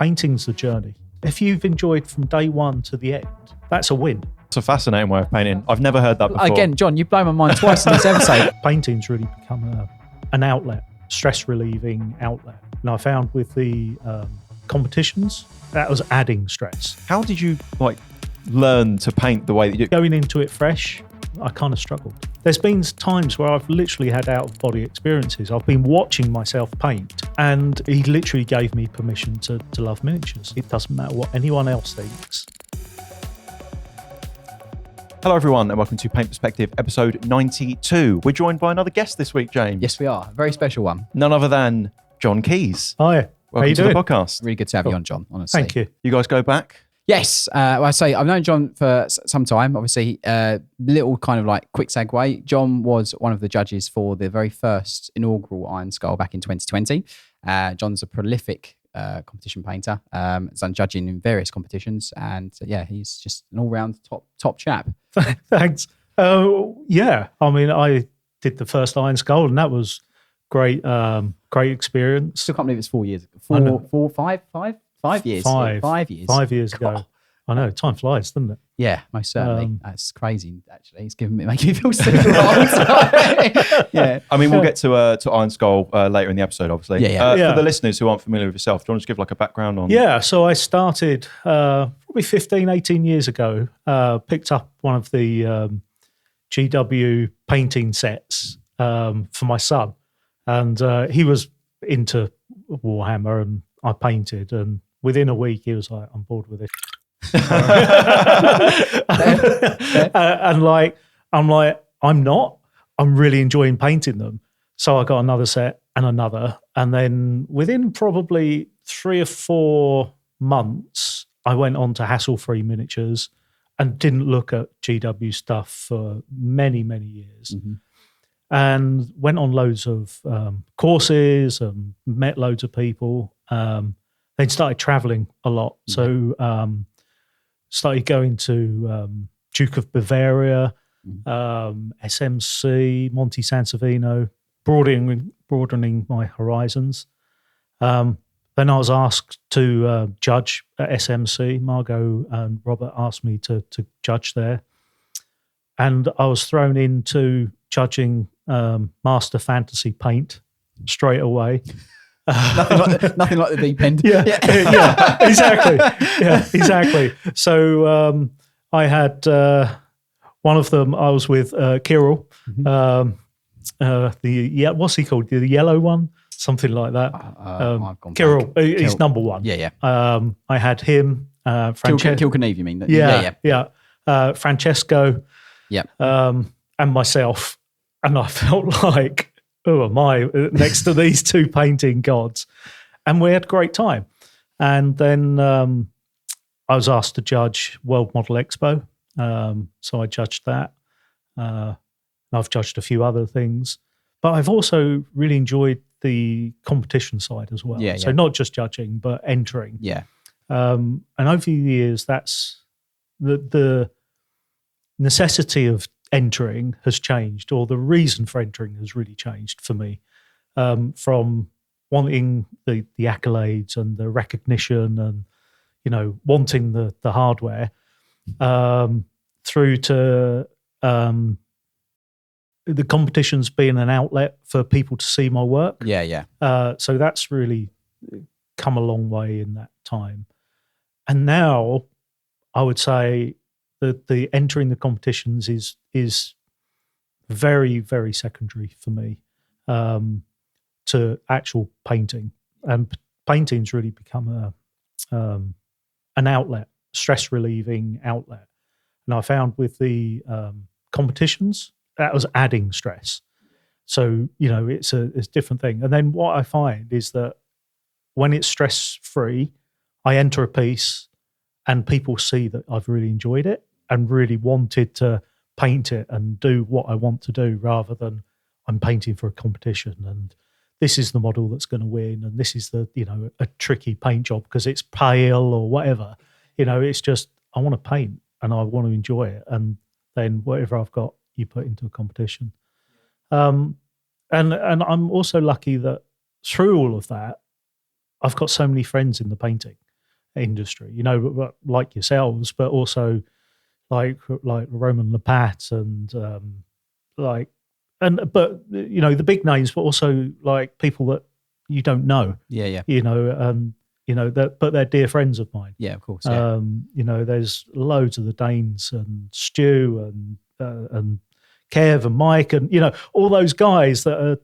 Painting's the journey. If you've enjoyed from day one to the end, that's a win. It's a fascinating way of painting. I've never heard that before. Again, John, you've blown my mind twice in this episode. Painting's really become an outlet, stress-relieving outlet. And I found with the competitions, that was adding stress. How did you learn to paint the way that you... Going into it fresh, I kind of struggled. There's been times where I've literally had out-of-body experiences. I've been watching myself paint, and he literally gave me permission to love miniatures. It doesn't matter what anyone else thinks. Hello everyone and welcome to Paint Perspective episode 92. We're joined by another guest this week, James. Yes, we are. A very special one. None other than John Keys. Hi. Welcome to the podcast. Really good to have you on, John, honestly. Thank you. You guys go back? Yes. Well, I say I've known John for some time. Obviously, little kind of like quick segue. John was one of the judges for the very first inaugural IronSkull back in 2020. John's a prolific competition painter. Has done judging in various competitions, and yeah, he's just an all-round top chap. Thanks. Yeah, I mean, I did the first IronSkull, and that was great. Great experience. Still can't believe it's 4 years. 5 years. 5 years. 5 years ago. I know, time flies, doesn't it? Yeah, most certainly. That's crazy, actually. It's making me feel super old. Yeah. I mean, we'll get to IronSkull later in the episode, obviously. Yeah. For the listeners who aren't familiar with yourself, do you want to just give like a background on... Yeah, so I started probably 15, 18 years ago, picked up one of the GW painting sets for my son. And he was into Warhammer, and I painted, and within a week he was like, I'm bored with it. And I'm not. I'm really enjoying painting them. So I got another set and another. And then within probably 3 or 4 months, I went on to Hassle-Free Miniatures and didn't look at GW stuff for many, many years. Mm-hmm. And went on loads of courses and met loads of people. Then started traveling a lot. So started going to Duke of Bavaria, SMC, Monte Sansovino, broadening my horizons. Then I was asked to judge at SMC. Margot and Robert asked me to judge there. And I was thrown into judging Master Fantasy Paint straight away. Nothing like the deep end. Yeah, exactly. Yeah, exactly. So I had one of them. I was with Kirill. What's he called? The yellow one, something like that. Kirill. He's number one. Yeah. I had him. Kilkeneve, you mean? Yeah. Francesco. Yeah. And myself, and I felt like, who am I next to these two painting gods? And we had a great time. And then I was asked to judge World Model Expo. So I judged that. And I've judged a few other things. But I've also really enjoyed the competition side as well. Yeah, so not just judging, but entering. Yeah. And over the years, that's the necessity of entering has changed, or the reason for entering has really changed for me, from wanting the accolades and the recognition and, wanting the hardware, through to the competitions being an outlet for people to see my work. Yeah. So that's really come a long way in that time. And now I would say that the entering the competitions is very, very secondary for me to actual painting. And painting's really become an outlet, stress-relieving outlet. And I found with the competitions, that was adding stress. So, it's a different thing. And then what I find is that when it's stress-free, I enter a piece and people see that I've really enjoyed it and really wanted to paint it and do what I want to do, rather than I'm painting for a competition and this is the model that's going to win and this is the, a tricky paint job because it's pale or whatever. It's just, I want to paint and I want to enjoy it. And then whatever I've got, you put into a competition. And I'm also lucky that through all of that, I've got so many friends in the painting. industry, you know, like yourselves, but also like Roman Lepat and but you know, the big names, but also like people that you don't know, Yeah. you know, that, but they're dear friends of mine. Yeah, of course. Yeah. You know, there's loads of the Danes and Stu and Kev and Mike and, you know, all those guys that are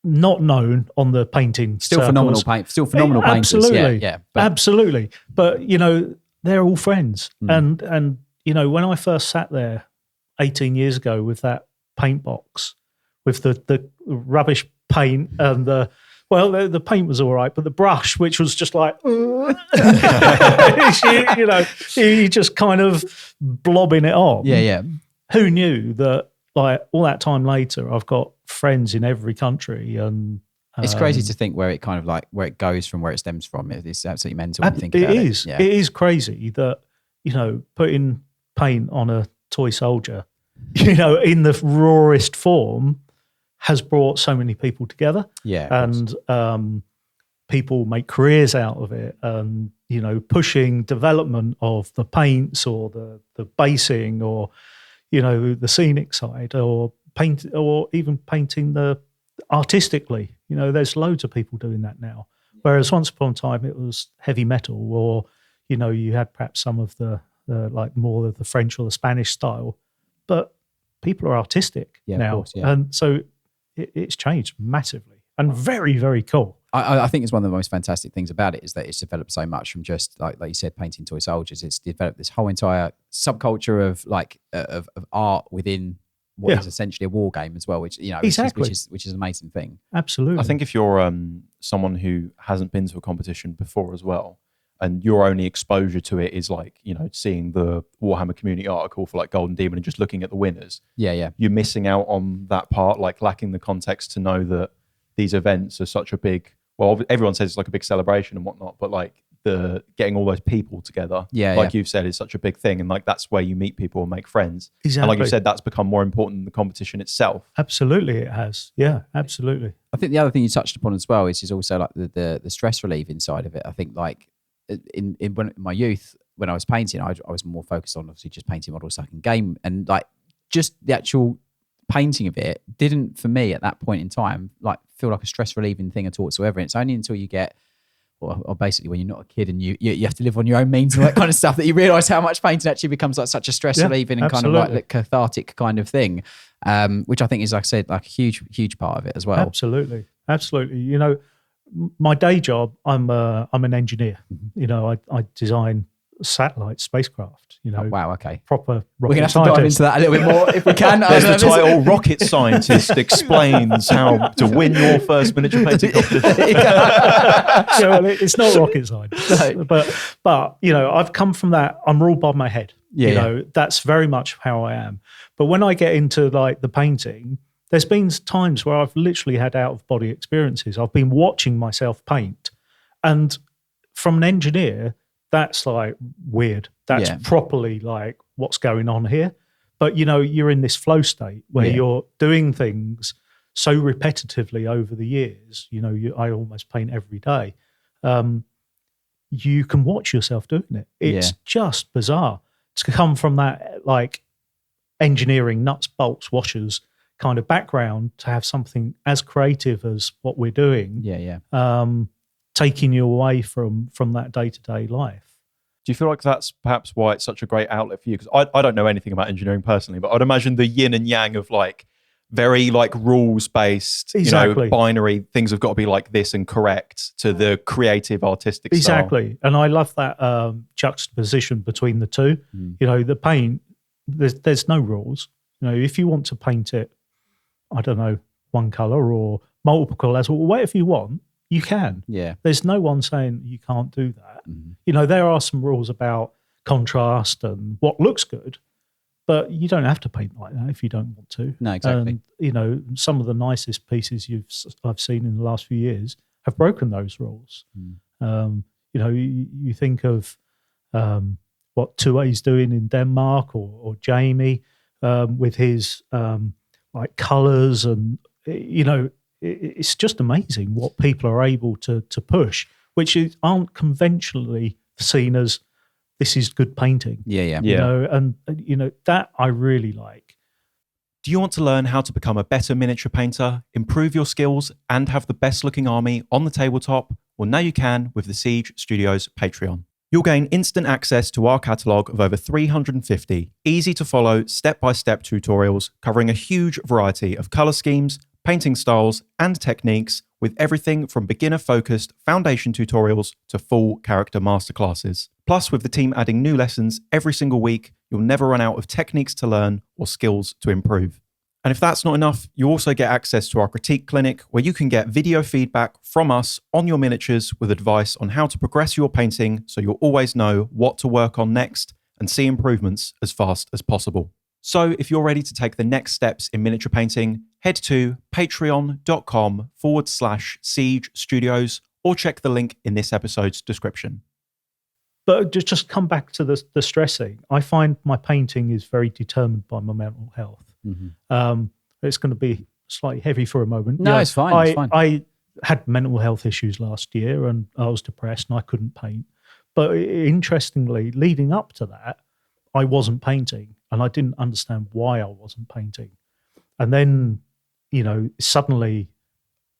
not known on the painting Still circles. phenomenal painters. Absolutely. Yeah. Absolutely. But, you know, they're all friends. And, you know, when I first sat there 18 years ago with that paint box, with the rubbish paint and the paint was all right, but the brush, which was just like, you know, you just kind of blobbing it on. Yeah. Who knew that, like, all that time later, I've got friends in every country, and it's crazy to think where it kind of like where it goes from, where it stems from. It's absolutely mental when you think about it. It is. Yeah. It is crazy that, you know, putting paint on a toy soldier, you know, in the rawest form, has brought so many people together. Yeah, and people make careers out of it, and, you know, pushing development of the paints or the basing, or, you know, the scenic side, or paint, or even painting the artistically. You know, there's loads of people doing that now. Whereas once upon a time it was heavy metal, or, you know, you had perhaps some of the like more of the French or the Spanish style, but people are artistic now. Of course, yeah. And so it's changed massively, and very, very cool. I think it's one of the most fantastic things about it is that it's developed so much from just like you said, painting toy soldiers. It's developed this whole entire subculture of like of art within what is essentially a war game as well, which, you know, exactly. which is an amazing thing. Absolutely. I think if you're someone who hasn't been to a competition before as well, and your only exposure to it is like, you know, seeing the Warhammer community article for like Golden Demon and just looking at the winners. Yeah. You're missing out on that part, like lacking the context to know that these events are such a big, well, everyone says it's like a big celebration and whatnot, but like the getting all those people together, you've said, is such a big thing. And like, that's where you meet people and make friends. Exactly. And like you said, that's become more important than the competition itself. Absolutely, it has. Yeah, absolutely. I think the other thing you touched upon as well is also like the stress relieving side of it. I think like in my youth, when I was painting, I was more focused on obviously just painting models so I can game, and like just the actual painting of it didn't, for me at that point in time, like feel like a stress relieving thing at all whatsoever. And it's only until you get, or basically when you're not a kid and you have to live on your own means and all that kind of stuff, that you realise how much painting actually becomes like such a stress relieving and kind of like cathartic kind of thing, which I think is, like I said, like a huge part of it as well. Absolutely. You know, my day job, I'm an engineer. Mm-hmm. You know, I design satellite spacecraft. You know, wow, okay, proper rocket we're gonna have scientist. to dive into that a little bit more if we can. There's the title, Rocket Scientist explains how to win your first miniature painting competition. Yeah, well, it's not rocket science, no. but you know, I've come from that. I'm ruled by my head. You know, that's very much how I am. But when I get into like the painting, there's been times where I've literally had out of body experiences. I've been watching myself paint, and from an engineer, that's like weird. That's properly like, what's going on here? But, you know, you're in this flow state where you're doing things so repetitively over the years. You know, I almost paint every day. You can watch yourself doing it. It's just bizarre to come from that like engineering nuts, bolts, washers kind of background to have something as creative as what we're doing. Taking you away from that day-to-day life. Do you feel like that's perhaps why it's such a great outlet for you? Because I don't know anything about engineering personally, but I'd imagine the yin and yang of like very like rules-based, you know, binary things have got to be like this and correct, to the creative, artistic style. And I love that juxtaposition between the two. You know, the paint, there's no rules. You know, if you want to paint it, I don't know, one colour or multiple colours or whatever you want, you can. There's no one saying you can't do that. You know, there are some rules about contrast and what looks good, but you don't have to paint like that if you don't want to. No, exactly. And, you know, some of the nicest pieces I've seen in the last few years have broken those rules. You know, you think of what Tue's doing in Denmark, or Jamie with his like colours, and, you know, it's just amazing what people are able to push, which aren't conventionally seen as this is good painting. Yeah. You know, and that I really like. Do you want to learn how to become a better miniature painter, improve your skills, and have the best looking army on the tabletop? Well, now you can with the Siege Studios Patreon. You'll gain instant access to our catalogue of over 350 easy to follow step-by-step tutorials covering a huge variety of colour schemes, painting styles, and techniques, with everything from beginner-focused foundation tutorials to full character masterclasses. Plus, with the team adding new lessons every single week, you'll never run out of techniques to learn or skills to improve. And if that's not enough, you also get access to our critique clinic, where you can get video feedback from us on your miniatures with advice on how to progress your painting, so you'll always know what to work on next and see improvements as fast as possible. So if you're ready to take the next steps in miniature painting, head to patreon.com/Siege Studios or check the link in this episode's description. But just come back to the stressing. I find my painting is very determined by my mental health. Mm-hmm. It's going to be slightly heavy for a moment. No, it's fine. It's fine. I had mental health issues last year, and I was depressed and I couldn't paint. But interestingly, leading up to that, I wasn't painting, and I didn't understand why I wasn't painting. And then, suddenly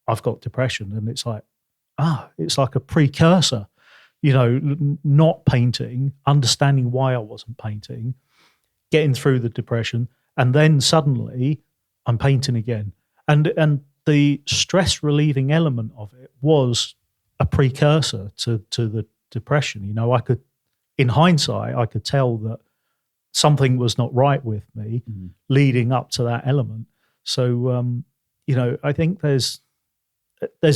I've got depression, and it's like a precursor. Not painting, understanding why I wasn't painting, getting through the depression, and then suddenly I'm painting again. And the stress relieving element of it was a precursor to the depression. I could, in hindsight, I could tell that something was not right with me leading up to that element. So, I think there's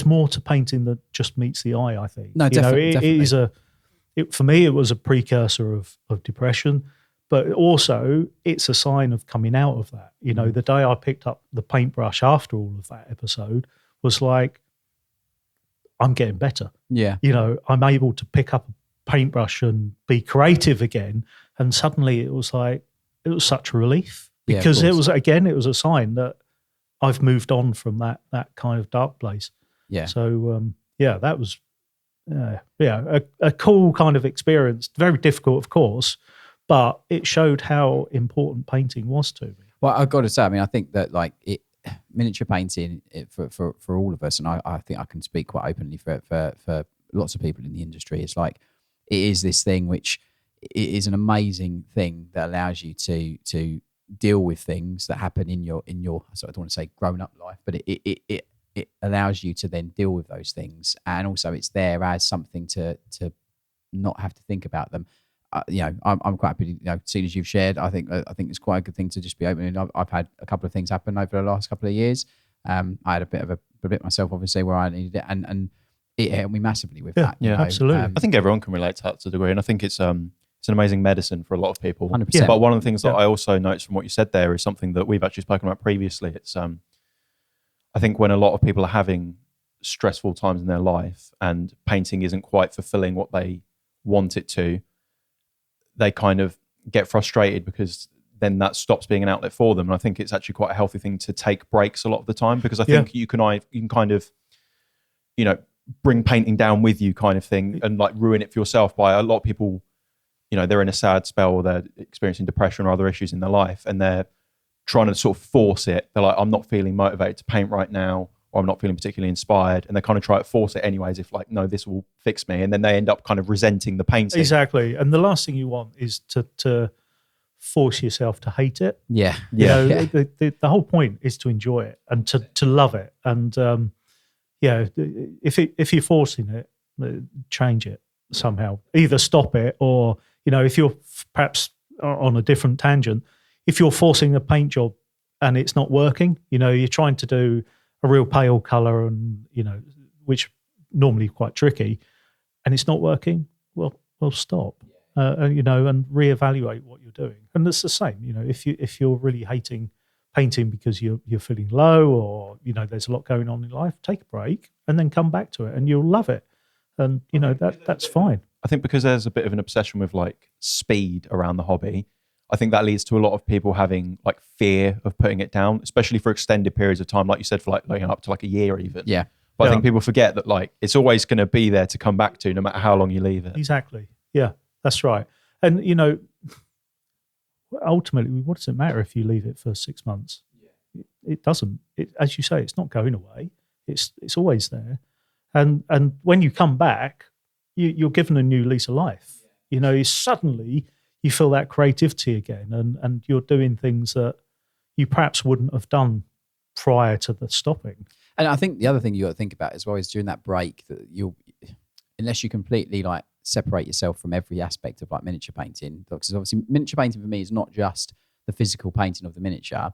more to painting that just meets the eye, I think. No, definitely. For me, it was a precursor of depression, but also it's a sign of coming out of that. The day I picked up the paintbrush after all of that episode was like, I'm getting better. Yeah. I'm able to pick up a paintbrush and be creative again. And suddenly it was such a relief, because it was a sign that I've moved on from that kind of dark place. Yeah. So, that was, a cool kind of experience. Very difficult, of course, but it showed how important painting was to me. Well, I've got to say, I think that miniature painting for all of us, and I think I can speak quite openly for lots of people in the industry. It's like, it is this thing which it is an amazing thing that allows you to deal with things that happen in your so I don't want to say grown up life, but it allows you to then deal with those things, and also it's there as something to not have to think about them. I'm quite happy. Seeing as you've shared, I think it's quite a good thing to just be open. I've had a couple of things happen over the last couple of years. I had a bit myself, obviously, where I needed it, and it helped me massively with that. Yeah, absolutely. I think everyone can relate to that to a degree, and I think it's an amazing medicine for a lot of people. 100%. But one of the things that I also noticed from what you said there is something that we've actually spoken about previously. It's I think when a lot of people are having stressful times in their life and painting isn't quite fulfilling what they want it to, they kind of get frustrated, because then that stops being an outlet for them. And I think it's actually quite a healthy thing to take breaks a lot of the time, because I think you can kind of, bring painting down with you kind of thing, and like ruin it for yourself by a lot of people. They're in a sad spell, or they're experiencing depression or other issues in their life, and they're trying to sort of force it. They're like, I'm not feeling motivated to paint right now, or I'm not feeling particularly inspired. And they kind of try to force it anyways, if like, no, this will fix me. And then they end up kind of resenting the painting. Exactly. And the last thing you want is to force yourself to hate it. Yeah. The whole point is to enjoy it and to love it. And if you're forcing it, change it somehow. Either stop it, or, if you're perhaps on a different tangent, if you're forcing a paint job and it's not working, you're trying to do a real pale color, and, which normally quite tricky, and it's not working, well, stop, and reevaluate what you're doing. And it's the same, if you're really hating painting because you're feeling low, or, there's a lot going on in life, take a break and then come back to it, and you'll love it. And, that's fine. I think because there's a bit of an obsession with like speed around the hobby, I think that leads to a lot of people having like fear of putting it down, especially for extended periods of time, like you said, for like up to like a year even. Yeah. But I think people forget that like it's always going to be there to come back to, no matter how long you leave it. Exactly. Yeah, that's right. And, ultimately, what does it matter if you leave it for 6 months? It doesn't. As you say, it's not going away. It's always there. And when you come back, you're given a new lease of life. Suddenly you feel that creativity again, and you're doing things that you perhaps wouldn't have done prior to the stopping. And I think the other thing you got to think about as well is during that break that unless you completely like separate yourself from every aspect of like miniature painting, because obviously miniature painting for me is not just the physical painting of the miniature.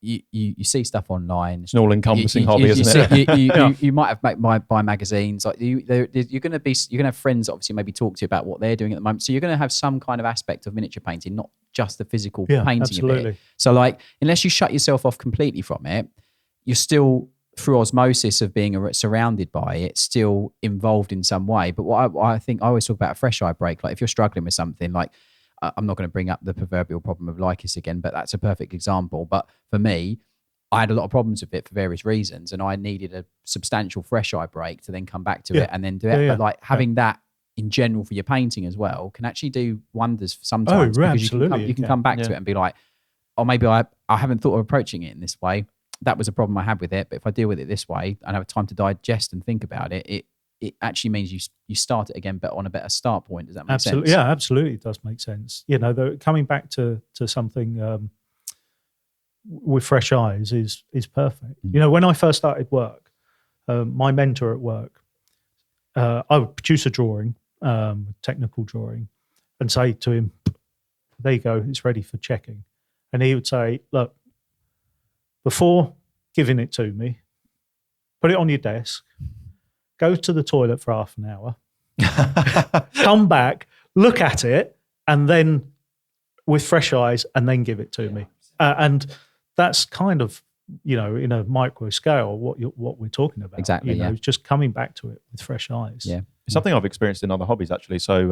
You see stuff online. It's an all-encompassing hobby, isn't it? You might have buy magazines. Like you're going to have friends that obviously maybe talk to you about what they're doing at the moment. So you're going to have some kind of aspect of miniature painting, not just the physical painting absolutely. of it. So like, unless you shut yourself off completely from it, you're still through osmosis of being surrounded by it, still involved in some way. But what I think I always talk about a fresh eye break. Like if you're struggling with something, like I'm not going to bring up the proverbial problem of Lycus again, but that's a perfect example. But for me, I had a lot of problems with it for various reasons, and I needed a substantial fresh eye break to then come back to it and then do it. But like having that in general for your painting as well can actually do wonders sometimes. Because absolutely. You can come back to it and be like, oh, maybe I haven't thought of approaching it in this way. That was a problem I had with it, but if I deal with it this way and have time to digest and think about it, it actually means you start it again, but on a better start point. Does that make sense? Yeah, absolutely. It does make sense. Coming back to something with fresh eyes is perfect. Mm. When I first started work, my mentor at work, I would produce a drawing, technical drawing, and say to him, there you go, it's ready for checking. And he would say, look, before giving it to me, put it on your desk, go to the toilet for half an hour, come back, look at it, and then with fresh eyes, and then give it to me. And that's kind of, in a micro scale, what we're talking about. Exactly. Just coming back to it with fresh eyes. Yeah. It's something I've experienced in other hobbies, actually. So,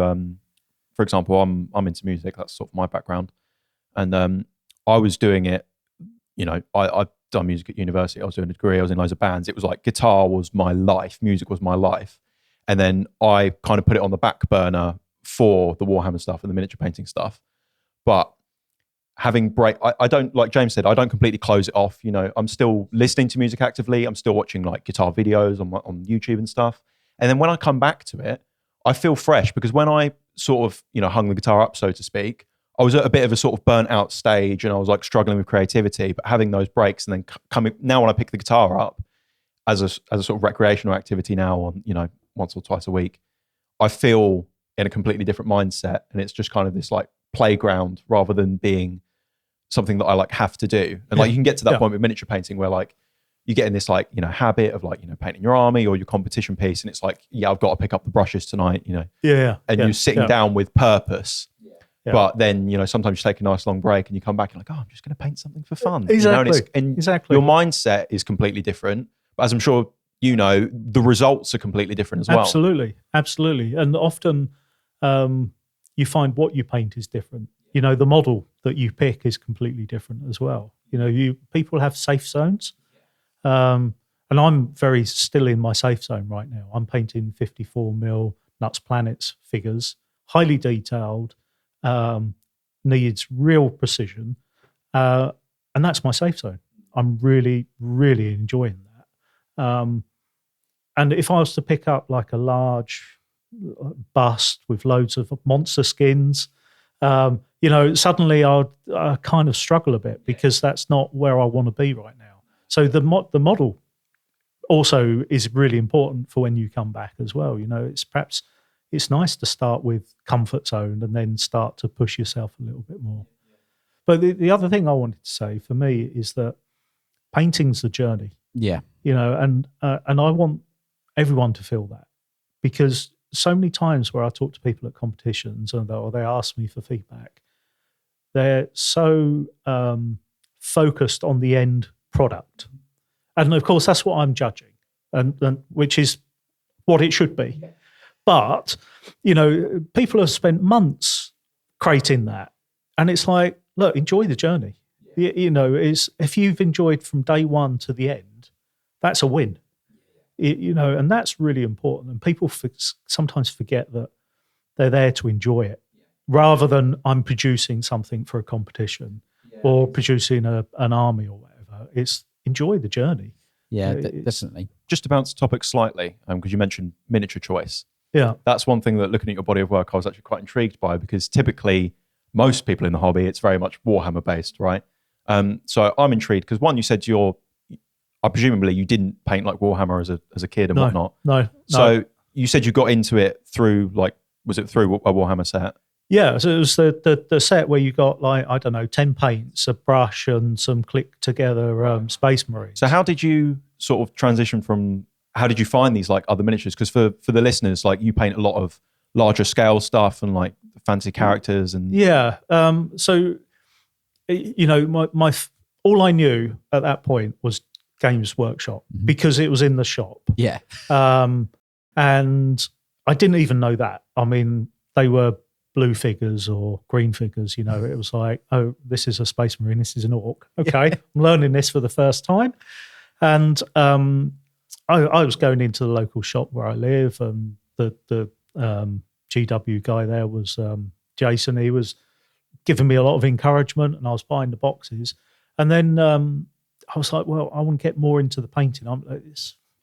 for example, I'm into music. That's sort of my background. And I was doing it, I'd done music at university. I was doing a degree. I was in loads of bands. It was like guitar was my life. Music was my life. And then I kind of put it on the back burner for the Warhammer stuff and the miniature painting stuff. But having break, I don't, like James said, I don't completely close it off. I'm still listening to music actively. I'm still watching like guitar videos on YouTube and stuff. And then when I come back to it, I feel fresh, because when I sort of, hung the guitar up, so to speak, I was at a bit of a sort of burnt out stage, and I was like struggling with creativity. But having those breaks and then coming now, when I pick the guitar up as a sort of recreational activity now on, once or twice a week, I feel in a completely different mindset, and it's just kind of this like playground rather than being something that I like have to do. And like you can get to that point with miniature painting where like you get in this like, habit of like, painting your army or your competition piece, and it's like, I've got to pick up the brushes tonight, and you're sitting down with purpose. Yeah. But then, sometimes you take a nice long break and you come back and like, oh, I'm just going to paint something for fun. Exactly. Exactly. Your mindset is completely different. But as I'm sure the results are completely different as well. Absolutely. And often you find what you paint is different. The model that you pick is completely different as well. People have safe zones. And I'm very still in my safe zone right now. I'm painting 54mm Nuts Planets figures, highly detailed, needs real precision, and that's my safe zone. I'm really, really enjoying that. And if I was to pick up like a large bust with loads of monster skins, suddenly I kind of struggle a bit, because that's not where I want to be right now. So the model also is really important for when you come back as well. It's nice to start with comfort zone and then start to push yourself a little bit more. But the other thing I wanted to say for me is that painting's the journey. Yeah. And I want everyone to feel that, because so many times where I talk to people at competitions or they ask me for feedback, they're so focused on the end product. And of course, that's what I'm judging, and which is what it should be. But, people have spent months creating that. And it's like, look, enjoy the journey. If you've enjoyed from day one to the end, that's a win. And that's really important. And people sometimes forget that they're there to enjoy it, rather than I'm producing something for a competition or producing an army or whatever. It's enjoy the journey. Yeah, definitely. Just to bounce the topic slightly, because you mentioned miniature choice. Yeah. That's one thing that, looking at your body of work, I was actually quite intrigued by, because typically most people in the hobby, it's very much Warhammer based, right? So I'm intrigued because, one, you said presumably you didn't paint like Warhammer as a kid and whatnot. No. So you said you got into it through, like, was it through a Warhammer set? Yeah, so it was the set where you got, like, I don't know, 10 paints, a brush, and some click together Space Marines. So how did you sort of transition from? How did you find these, like, other miniatures? Because for the listeners, like, you paint a lot of larger scale stuff and, like, fancy characters and so my all I knew at that point was Games Workshop, because it was in the shop. Yeah. And I didn't even know that. I mean, they were blue figures or green figures. It was like, oh, this is a Space Marine, this is an Orc. Okay, I'm learning this for the first time. And I was going into the local shop where I live, and the GW guy there was Jason. He was giving me a lot of encouragement, and I was buying the boxes. And then I was like, well, I want to get more into the painting.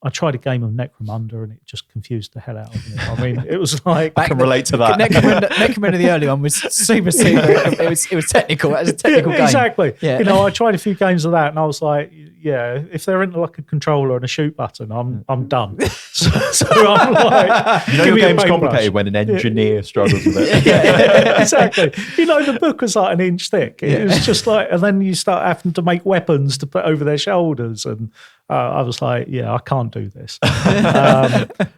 I tried a game of Necromunda, and it just confused the hell out of me. I mean, it was like... I can relate to that. Necromunda, the early one, was super. It was technical. It was a technical game. Exactly. Yeah. I tried a few games of that, and I was like, yeah, if there isn't like a controller and a shoot button, I'm done. So I'm like... your game's complicated when an engineer struggles with it. Yeah, exactly. The book was like an inch thick. It was just like... And then you start having to make weapons to put over their shoulders, and... I was like, yeah, I can't do this. But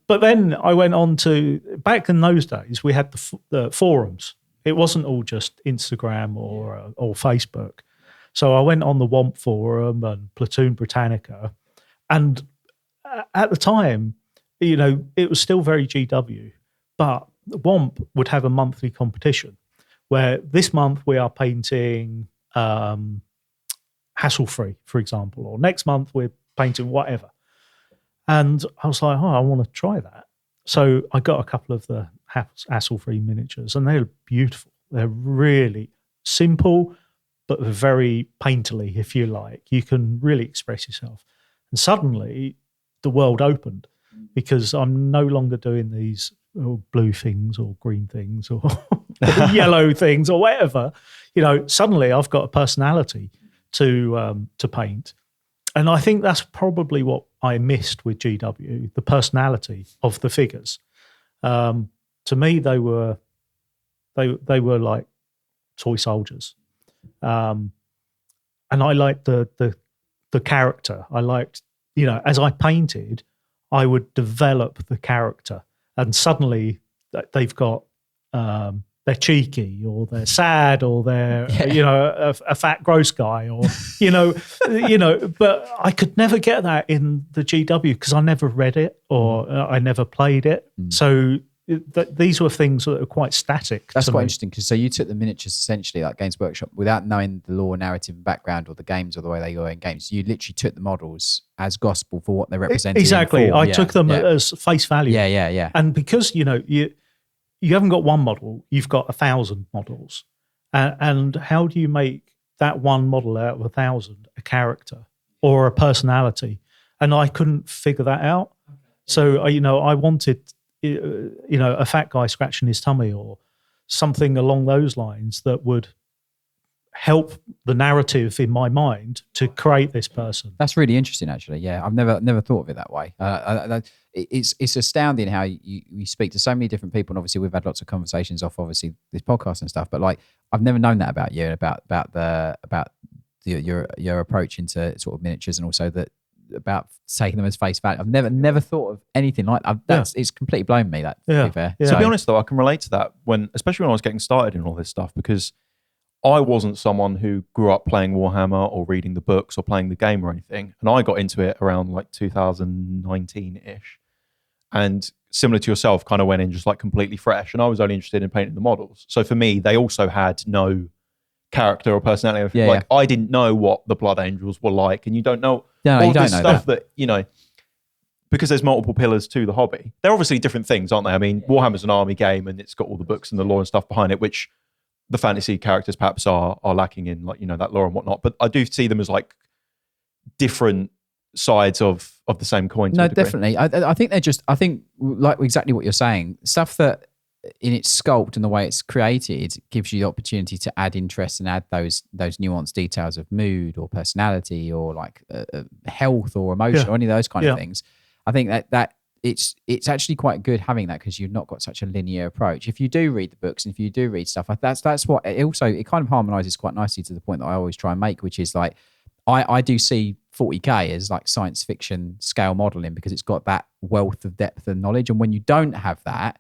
then I went on to, back in those days, we had the forums. It wasn't all just Instagram or Facebook. So I went on the WOMP forum and Platoon Britannica. And at the time, it was still very GW. But WOMP would have a monthly competition where this month we are painting... hassle-free, for example, or next month we're painting whatever. And I was like, I want to try that. So I got a couple of the hassle-free miniatures, and they're beautiful. They're really simple, but very painterly, if you like. You can really express yourself. And suddenly the world opened, because I'm no longer doing these blue things or green things or yellow things or whatever. Suddenly I've got a personality to paint. And I think that's probably what I missed with GW, the personality of the figures. To me, they were like toy soldiers. And I liked the character. I liked, as I painted, I would develop the character, and suddenly they've got they're cheeky, or they're sad, or they're a fat gross guy, or but I could never get that in the GW because I never read it, or I never played it. So these were things that are quite static. That's quite interesting, because so you took the miniatures essentially like Games Workshop without knowing the lore, narrative, and background, or the games, or the way they go in games. You literally took the models as gospel for what they represented. Exactly, I took them as face value. Yeah. And because you haven't got one model, you've got 1,000 models. And how do you make that one model out of 1,000 a character or a personality? And I couldn't figure that out. So, I wanted, a fat guy scratching his tummy or something along those lines that would help the narrative in my mind to create this person. That's really interesting, actually. Yeah, I've never thought of it that way. It's astounding how you speak to so many different people, and obviously we've had lots of conversations off obviously this podcast and stuff. But like, I've never known that about you, and about your approach into sort of miniatures, and also about taking them as face value. I've never thought of anything like that. It's completely blown me. That, to be fair. Yeah. To be honest, though, I can relate to that especially when I was getting started in all this stuff, because I wasn't someone who grew up playing Warhammer or reading the books or playing the game or anything. And I got into it around like 2019-ish. And similar to yourself, kind of went in just like completely fresh. And I was only interested in painting the models. So for me, they also had no character or personality. I didn't know what the Blood Angels were like. And you don't know all this stuff that, because there's multiple pillars to the hobby. They're obviously different things, aren't they? I mean, Warhammer's an army game and it's got all the books and the lore and stuff behind it, which the fantasy characters perhaps are lacking in, like, you know, that lore and whatnot. But I do see them as like different sides of the same coin. No, definitely. I think they're just, I think like exactly what you're saying, stuff that in its sculpt and the way it's created gives you the opportunity to add interest and add those nuanced details of mood or personality or like health or emotion or any of those kind of things. I think that it's actually quite good having that, because you've not got such a linear approach. If you do read the books and if you do read stuff, that's what it also, it kind of harmonizes quite nicely to the point that I always try and make, which is like, I do see 40K as like science fiction scale modeling, because it's got that wealth of depth and knowledge. And when you don't have that,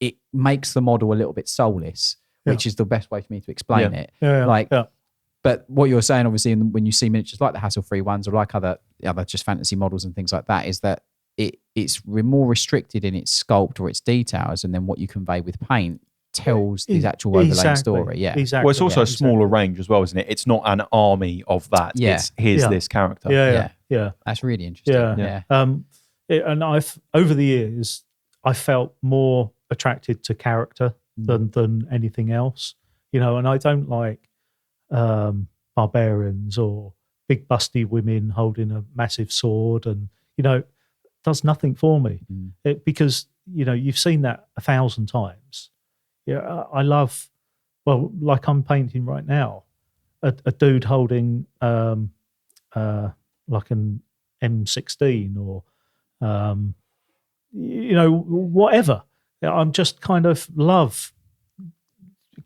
it makes the model a little bit soulless, which is the best way for me to explain it. But what you're saying, obviously, when you see miniatures like the hassle-free ones or like other just fantasy models and things like that, is that it's more restricted in its sculpt or its details, and then what you convey with paint tells the actual overlaying story. Yeah, exactly. Well, it's also a smaller range as well, isn't it? It's not an army of that. Yeah. It's here's this character. Yeah. That's really interesting. Yeah. And I've, over the years, I felt more attracted to character than anything else. You know, and I don't like barbarians or big busty women holding a massive sword, and, you know, does nothing for me. Because, you know, you've seen that 1,000 times. Yeah, I love, well, like I'm painting right now, a dude holding like an M16 or, you know, whatever. I'm just kind of love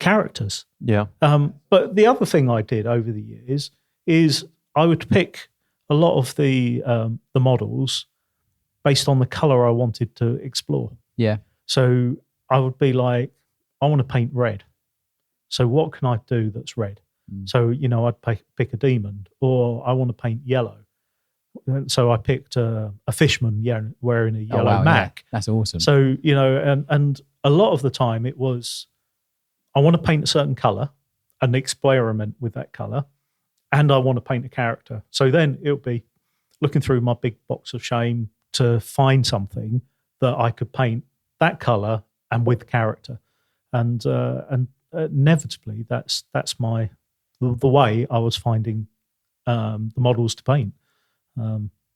characters. Yeah. But the other thing I did over the years is I would pick a lot of the models based on the color I wanted to explore. Yeah. So I would be like, I want to paint red. So what can I do that's red? So, you know, I'd pick a demon, or I want to paint yellow. So I picked a fishman wearing a yellow mac. Yeah. That's awesome. So, you know, and a lot of the time it was, I want to paint a certain color and experiment with that color, and I want to paint a character. So then it would be looking through my big box of shame to find something that I could paint that color and with character. And inevitably, that's the way I was finding the models to paint.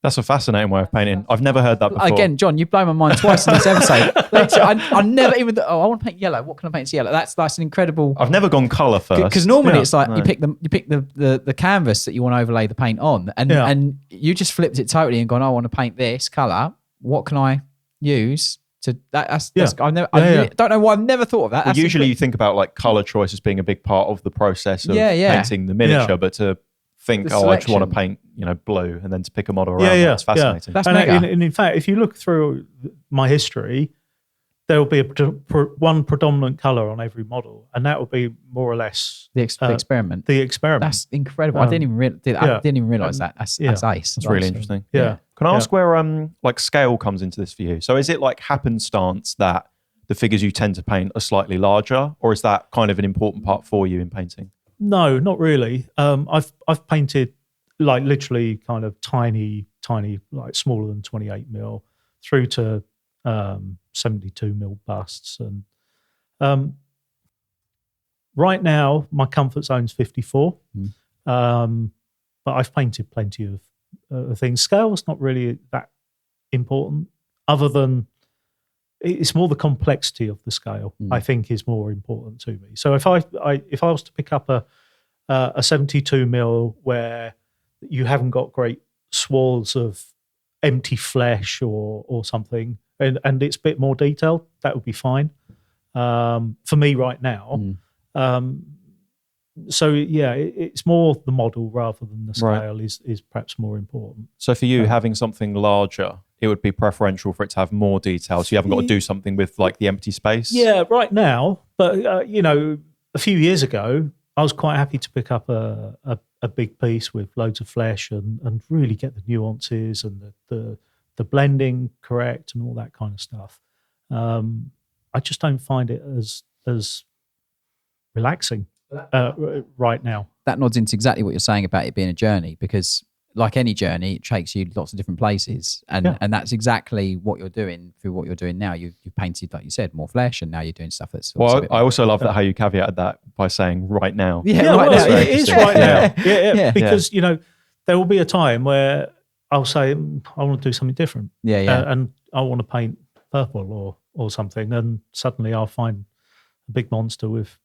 That's a fascinating way of painting. I've never heard that before. Again, John, you've blown my mind twice in this episode. I never even thought, I want to paint yellow. What can I paint yellow? That's an incredible. I've never gone colour first. Because normally it's like you pick the canvas that you want to overlay the paint on, and you just flipped it totally and gone, I want to paint this colour. What can I use? I don't know why I've never thought of that. Well, usually you think about like colour choice as being a big part of the process of painting the miniature, but to think, I just want to paint, you know, blue, and then to pick a model around that's fascinating. That's and in fact, if you look through my history, there will be one predominant colour on every model, and that will be more or less the experiment. The experiment. That's incredible. I didn't even realise that. That's ace. That's really interesting. Yeah. Can I ask where like scale comes into this for you? So is it like happenstance that the figures you tend to paint are slightly larger, or is that kind of an important part for you in painting? No, not really. I've painted like literally kind of tiny, like smaller than 28 mil, through to 72 mil busts, and right now my comfort zone's 54. But I've painted plenty of things. Scale's not really that important, other than it's more the complexity of the scale. I think is more important to me. So if I was to pick up a 72 mil where you haven't got great swaths of empty flesh or something, and it's a bit more detailed, that would be fine for me right now. So yeah, it's more the model rather than the scale is perhaps more important. So for you, having something larger, it would be preferential for it to have more detail, so you haven't got to do something with like the empty space? Yeah, right now. But, you know, a few years ago, I was quite happy to pick up a big piece with loads of flesh and really get the nuances and the blending correct and all that kind of stuff. I just don't find it as relaxing right now. That nods into exactly what you're saying about it being a journey, because like any journey, it takes you lots of different places, and that's exactly what you're doing through what you're doing now. You've painted, like you said, more flesh, and now you're doing stuff that's. Well, I also love that how you caveated that by saying right now. Yeah, right now. It is right now. Yeah. Because there will be a time where I'll say I want to do something different. And I want to paint purple or something, and suddenly I'll find a big monster with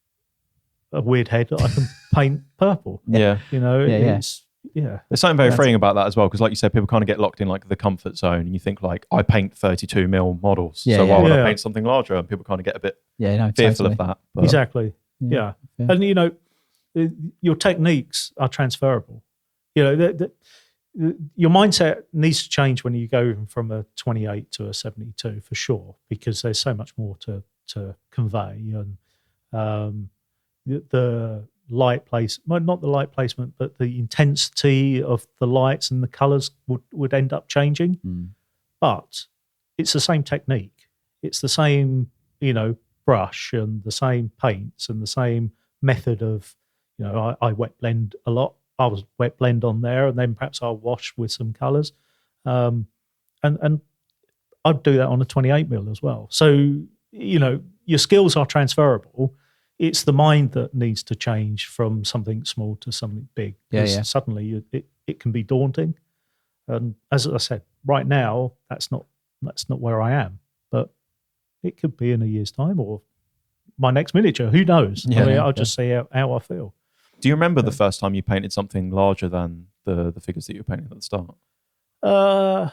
a weird head that I can paint purple. It's. Yeah, there's something very freeing about that as well, because like you said, people kind of get locked in like the comfort zone, and you think like, I paint 32mm models, so why would I paint something larger? And people kind of get a bit fearful of that. But. Exactly. Yeah. And your techniques are transferable. Your mindset needs to change when you go from a 28 to a 72 for sure, because there's so much more to convey, and the light placement, not the light placement, but the intensity of the lights and the colors would end up changing. But it's the same technique. It's the same, brush and the same paints and the same method of, I wet blend a lot. I was wet blend on there, and then perhaps I'll wash with some colors. And I'd do that on a 28mm as well. So, your skills are transferable. It's the mind that needs to change from something small to something big. Suddenly it can be daunting. And as I said, right now, that's not where I am. But it could be in a year's time, or my next miniature. Who knows? I'll just see how I feel. Do you remember the first time you painted something larger than the figures that you were painting at the start? I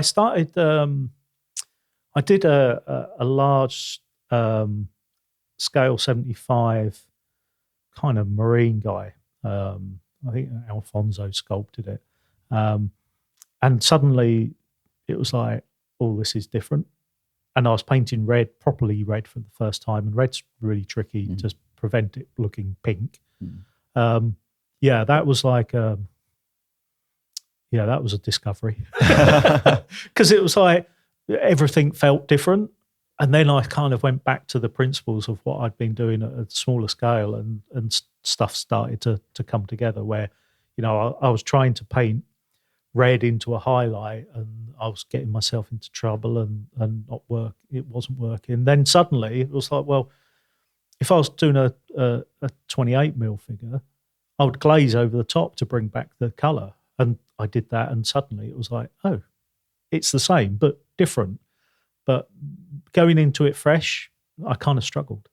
started. I did a large scale 75 kind of marine guy. I think Alfonso sculpted it, and suddenly it was like, oh, this is different. And I was painting properly red for the first time, and red's really tricky to prevent it looking pink. That was like, that was a discovery, because it was like everything felt different. And then I kind of went back to the principles of what I'd been doing at a smaller scale, and stuff started to come together where, I was trying to paint red into a highlight, and I was getting myself into trouble and not work. It wasn't working. Then suddenly it was like, well, if I was doing a 28mm figure, I would glaze over the top to bring back the color. And I did that, and suddenly it was like, oh, it's the same, but different. But going into it fresh, I kind of struggled.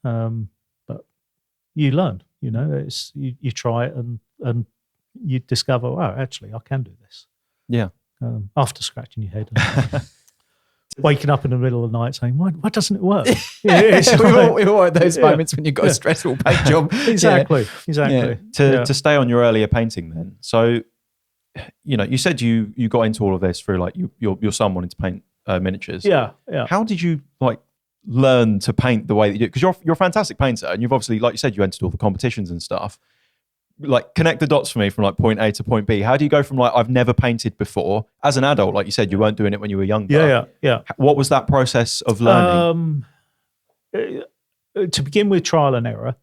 But you learn, it's you try it, and you discover, wow, actually, I can do this. Yeah. After scratching your head. Waking up in the middle of the night saying, why doesn't it work? We all have those moments when you've got a stressful paint job. Exactly. To stay on your earlier painting then. So, you said you got into all of this through like your son wanted to paint miniatures. Yeah. How did you like learn to paint the way that you do? Because you're a fantastic painter, and you've obviously, like you said, you entered all the competitions and stuff. Like, connect the dots for me from like point A to point B. How do you go from like, I've never painted before, as an adult, like you said, you weren't doing it when you were younger. Yeah. What was that process of learning? To begin with, trial and error,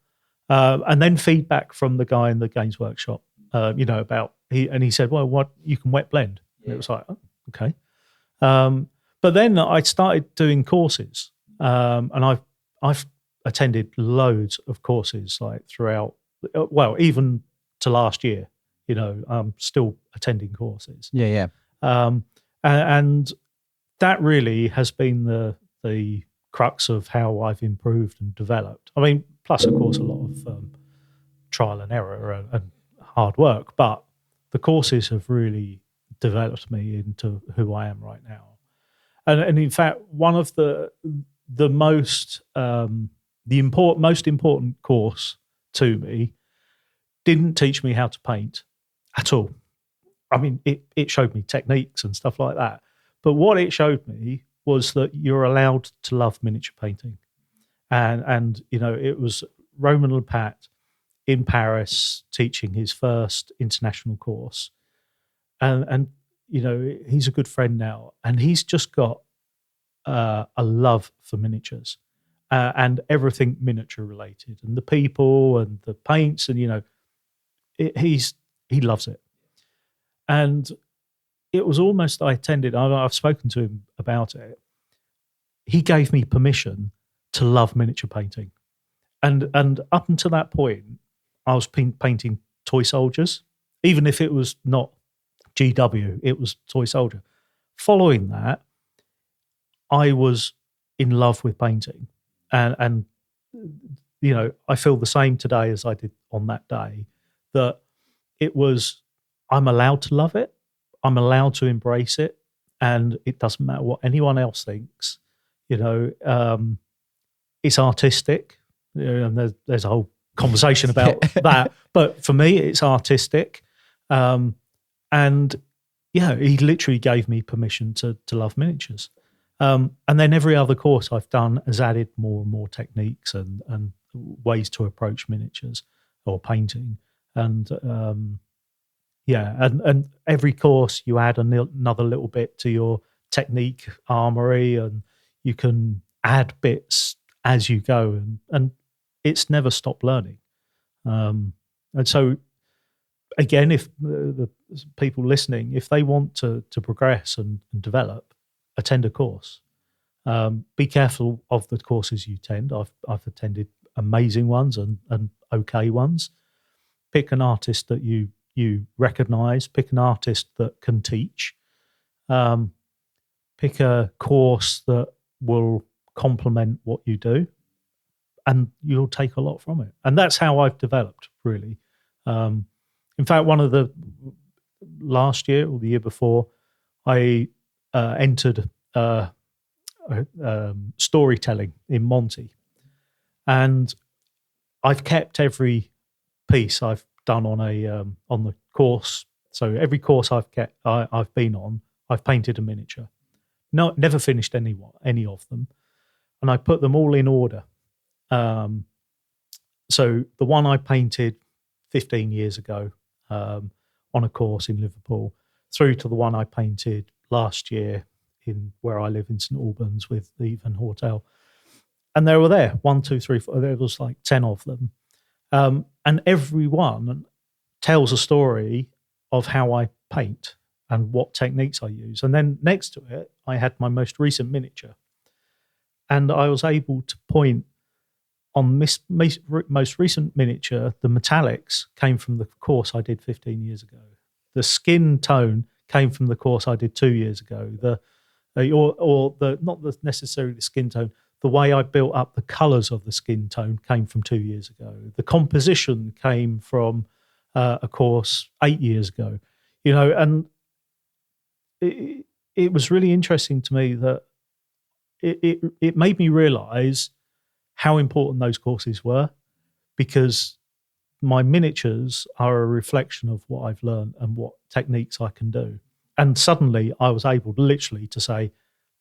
and then feedback from the guy in the Games Workshop. He said, well, what you can wet blend. And it was like, oh, okay. But then I started doing courses, and I've attended loads of courses like throughout. Well, even to last year, I'm still attending courses. Yeah. And that really has been the crux of how I've improved and developed. I mean, plus, of course, a lot of trial and error and hard work, but the courses have really developed me into who I am right now. And in fact, one of the most important course to me didn't teach me how to paint at all. I mean, it showed me techniques and stuff like that. But what it showed me was that you're allowed to love miniature painting. And it was Roman Lepat in Paris teaching his first international course. And he's a good friend now. And he's just got a love for miniatures. And everything miniature related, and the people and the paints, and he loves it. And it was almost, I've spoken to him about it. He gave me permission to love miniature painting. And up until that point, I was painting toy soldiers, even if it was not GW, it was toy soldier. Following that, I was in love with painting. And I feel the same today as I did on that day, that I'm allowed to love it. I'm allowed to embrace it. And it doesn't matter what anyone else thinks. It's artistic. And there's a whole conversation about that. But for me, it's artistic. And he literally gave me permission to love miniatures. And then every other course I've done has added more and more techniques and ways to approach miniatures or painting. And and every course you add another little bit to your technique armory, and you can add bits as you go, and it's never stopped learning. And so, again, if the people listening, if they want to progress and develop, attend a course. Be careful of the courses you attend. I've attended amazing ones and okay ones. Pick an artist that you recognise. Pick an artist that can teach. Pick a course that will complement what you do, and you'll take a lot from it. And that's how I've developed, really. In fact, one of the last year or the year before, I entered storytelling in Monty, and I've kept every piece I've done on the course. So every course I've been on, I've painted a miniature. No, never finished any of them, and I put them all in order. So the one I painted 15 years ago on a course in Liverpool, through to the one I painted last year in where I live in St Albans with Eve and Hortel. And they were there, 1, 2, 3, 4, there was like 10 of them. And every one tells a story of how I paint and what techniques I use. And then next to it, I had my most recent miniature. And I was able to point on this most recent miniature, the metallics came from the course I did 15 years ago. The skin tone came from the course I did 2 years ago. Not necessarily the skin tone, the way I built up the colours of the skin tone came from 2 years ago. The composition came from a course 8 years ago. And it was really interesting to me that it made me realise how important those courses were, because my miniatures are a reflection of what I've learned and what techniques I can do. And suddenly I was able literally to say,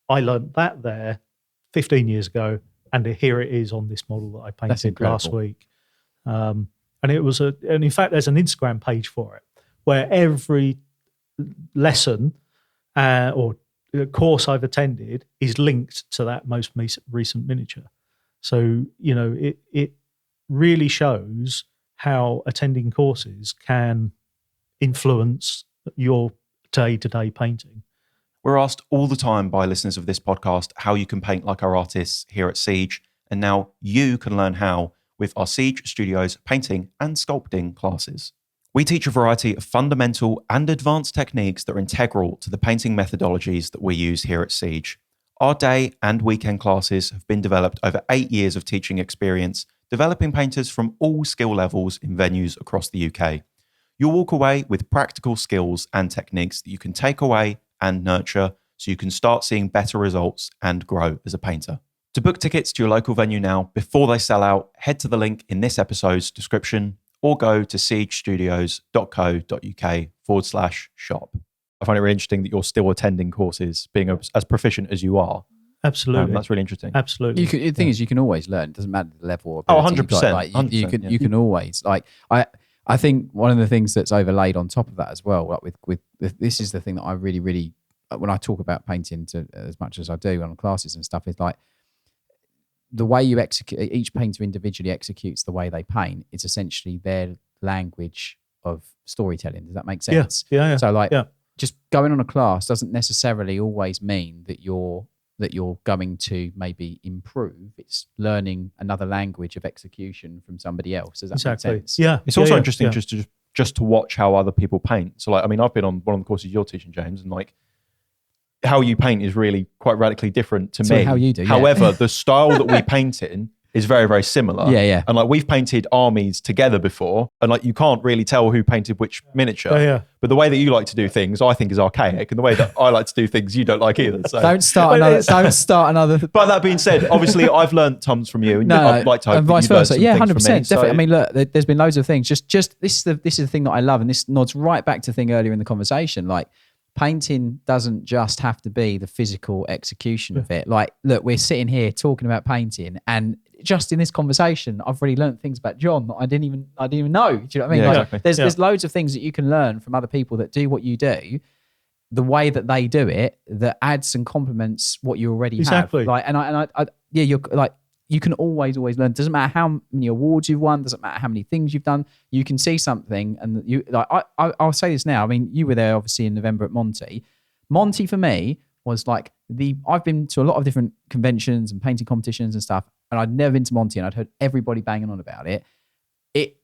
I learned that there 15 years ago, and here it is on this model that I painted last week. And in fact, there's an Instagram page for it where every lesson or course I've attended is linked to that most recent miniature. So, it really shows how attending courses can influence your day-to-day painting. We're asked all the time by listeners of this podcast how you can paint like our artists here at Siege, and now you can learn how with our Siege Studios painting and sculpting classes. We teach a variety of fundamental and advanced techniques that are integral to the painting methodologies that we use here at Siege. Our day and weekend classes have been developed over 8 years of teaching experience, developing painters from all skill levels in venues across the UK. You'll walk away with practical skills and techniques that you can take away and nurture so you can start seeing better results and grow as a painter. To book tickets to your local venue now before they sell out, head to the link in this episode's description or go to siegestudios.co.uk/shop. I find it really interesting that you're still attending courses, being as proficient as you are. Absolutely. That's really interesting. Absolutely. The thing is, you can always learn. It doesn't matter the level or ability. 100%. You can always, I think one of the things that's overlaid on top of that as well, like with this is the thing that I really, really, when I talk about painting as much as I do on classes and stuff, is like the way you execute, each painter individually executes the way they paint. It's essentially their language of storytelling. Does that make sense? Yeah. So like just going on a class doesn't necessarily always mean that you're going to maybe improve. It's learning another language of execution from somebody else. Does that make sense? Yeah. It's also interesting just to watch how other people paint. So like, I mean, I've been on one of the courses you're teaching, James, and like how you paint is really quite radically different to me. How you do. However, the style that we paint in is very, very similar. Yeah. And like we've painted armies together before, and like you can't really tell who painted which miniature. Yeah. But the way that you like to do things, I think is archaic, and the way that I like to do things, you don't like either. So Don't start another. But that being said, obviously I've learned tons from you, and I'd like to hope and that vice you've learned versa. some Yeah, things 100%. from me. Definitely. I mean, look, there's been loads of things. Just this is the thing that I love, and this nods right back to the thing earlier in the conversation. Like, painting doesn't just have to be the physical execution of it. Like, look, we're sitting here talking about painting, and just in this conversation, I've already learned things about John that I didn't even know. Do you know what I mean? Yeah, like, exactly. There's loads of things that you can learn from other people that do what you do, the way that they do it, that adds and complements what you already have. Like, you're like, you can always learn. Doesn't matter how many awards you've won. Doesn't matter how many things you've done. You can see something, and you like. I'll say this now. I mean, you were there obviously in November at Monty. Monty for me was like I've been to a lot of different conventions and painting competitions and stuff, and I'd never been to Monty, and I'd heard everybody banging on about it.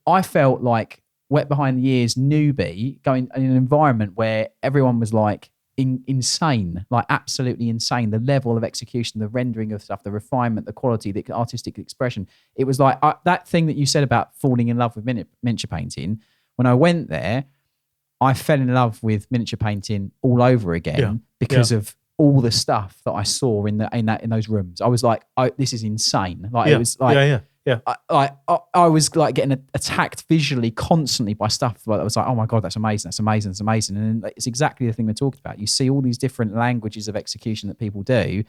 I felt like wet behind the ears newbie going in an environment where everyone was like insane, like absolutely insane. The level of execution, the rendering of stuff, the refinement, the quality, the artistic expression. It was like that thing that you said about falling in love with miniature painting. When I went there, I fell in love with miniature painting all over again because of all the stuff that I saw in those rooms. I was like, this is insane. Like it was like, I was like getting attacked visually constantly by stuff that I was like, oh my God, that's amazing. That's amazing. That's amazing. And it's exactly the thing we talked about. You see all these different languages of execution that people do.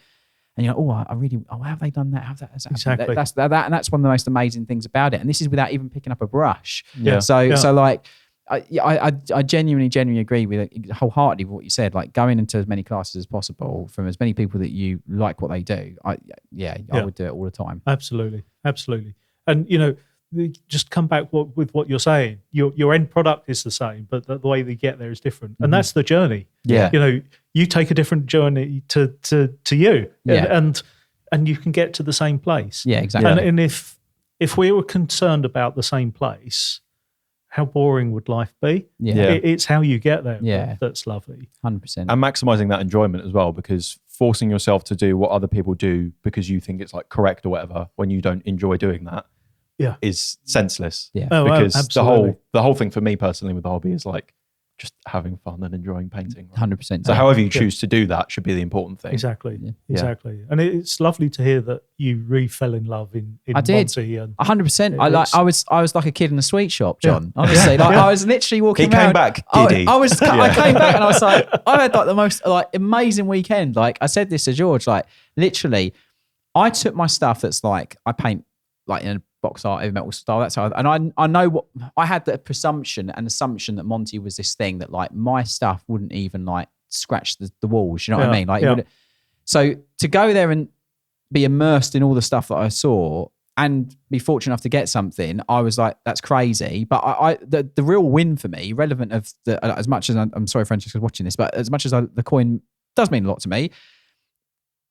And you're like, how have they done that? How that exactly. That's and that's one of the most amazing things about it. And this is without even picking up a brush. Yeah. So like, I genuinely agree with it wholeheartedly with what you said. Like going into as many classes as possible from as many people that you like what they do. I would do it all the time. Absolutely. And just come back with what you're saying. Your end product is the same, but the way they get there is different, and that's the journey. Yeah. You take a different journey to you, and you can get to the same place. Yeah, exactly. And if we were concerned about the same place, how boring would life be? Yeah. It's how you get there. Yeah. That's lovely. 100%. And maximizing that enjoyment as well, because forcing yourself to do what other people do because you think it's like correct or whatever, when you don't enjoy doing that, is senseless. Yeah. Because absolutely. the whole thing for me personally with the hobby is like just having fun and enjoying painting. Right? 100%. So however you choose to do that should be the important thing. Exactly. Yeah. Exactly. And it's lovely to hear that you fell in love in I did. Monty. And 100%. I was like a kid in a sweet shop, John. Honestly, like I was literally walking around. He came back giddy. I came back and I was like, I had like the most like amazing weekend. Like I said this to George, like literally, I took my stuff that's like I paint like in a box art, heavy metal style. That's how, and I know what I had the assumption that Monty was this thing that like my stuff wouldn't even like scratch the walls. You know what I mean? Like, so to go there and be immersed in all the stuff that I saw and be fortunate enough to get something, I was like, that's crazy. But the real win for me, relevant of as much as I'm sorry, Francesca's watching this, but as much as the coin does mean a lot to me,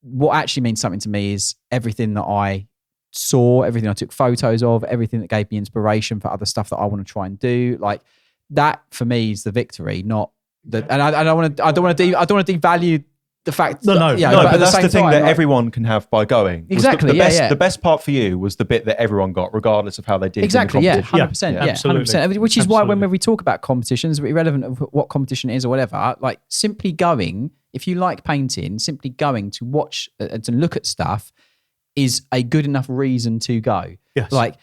what actually means something to me is everything that I saw, everything I took photos of, everything that gave me inspiration for other stuff that I want to try and do. Like that for me is the victory, not the. And I don't want to devalue the fact. No. But that's the thing that everyone can have by going. Exactly. The best part for you was the bit that everyone got, regardless of how they did. Exactly. In the 100%. Yeah, 100%. Which is why when we talk about competitions, irrelevant of what competition it is or whatever, like simply going. If you like painting, simply going to watch and to look at stuff is a good enough reason to go. Yes. Like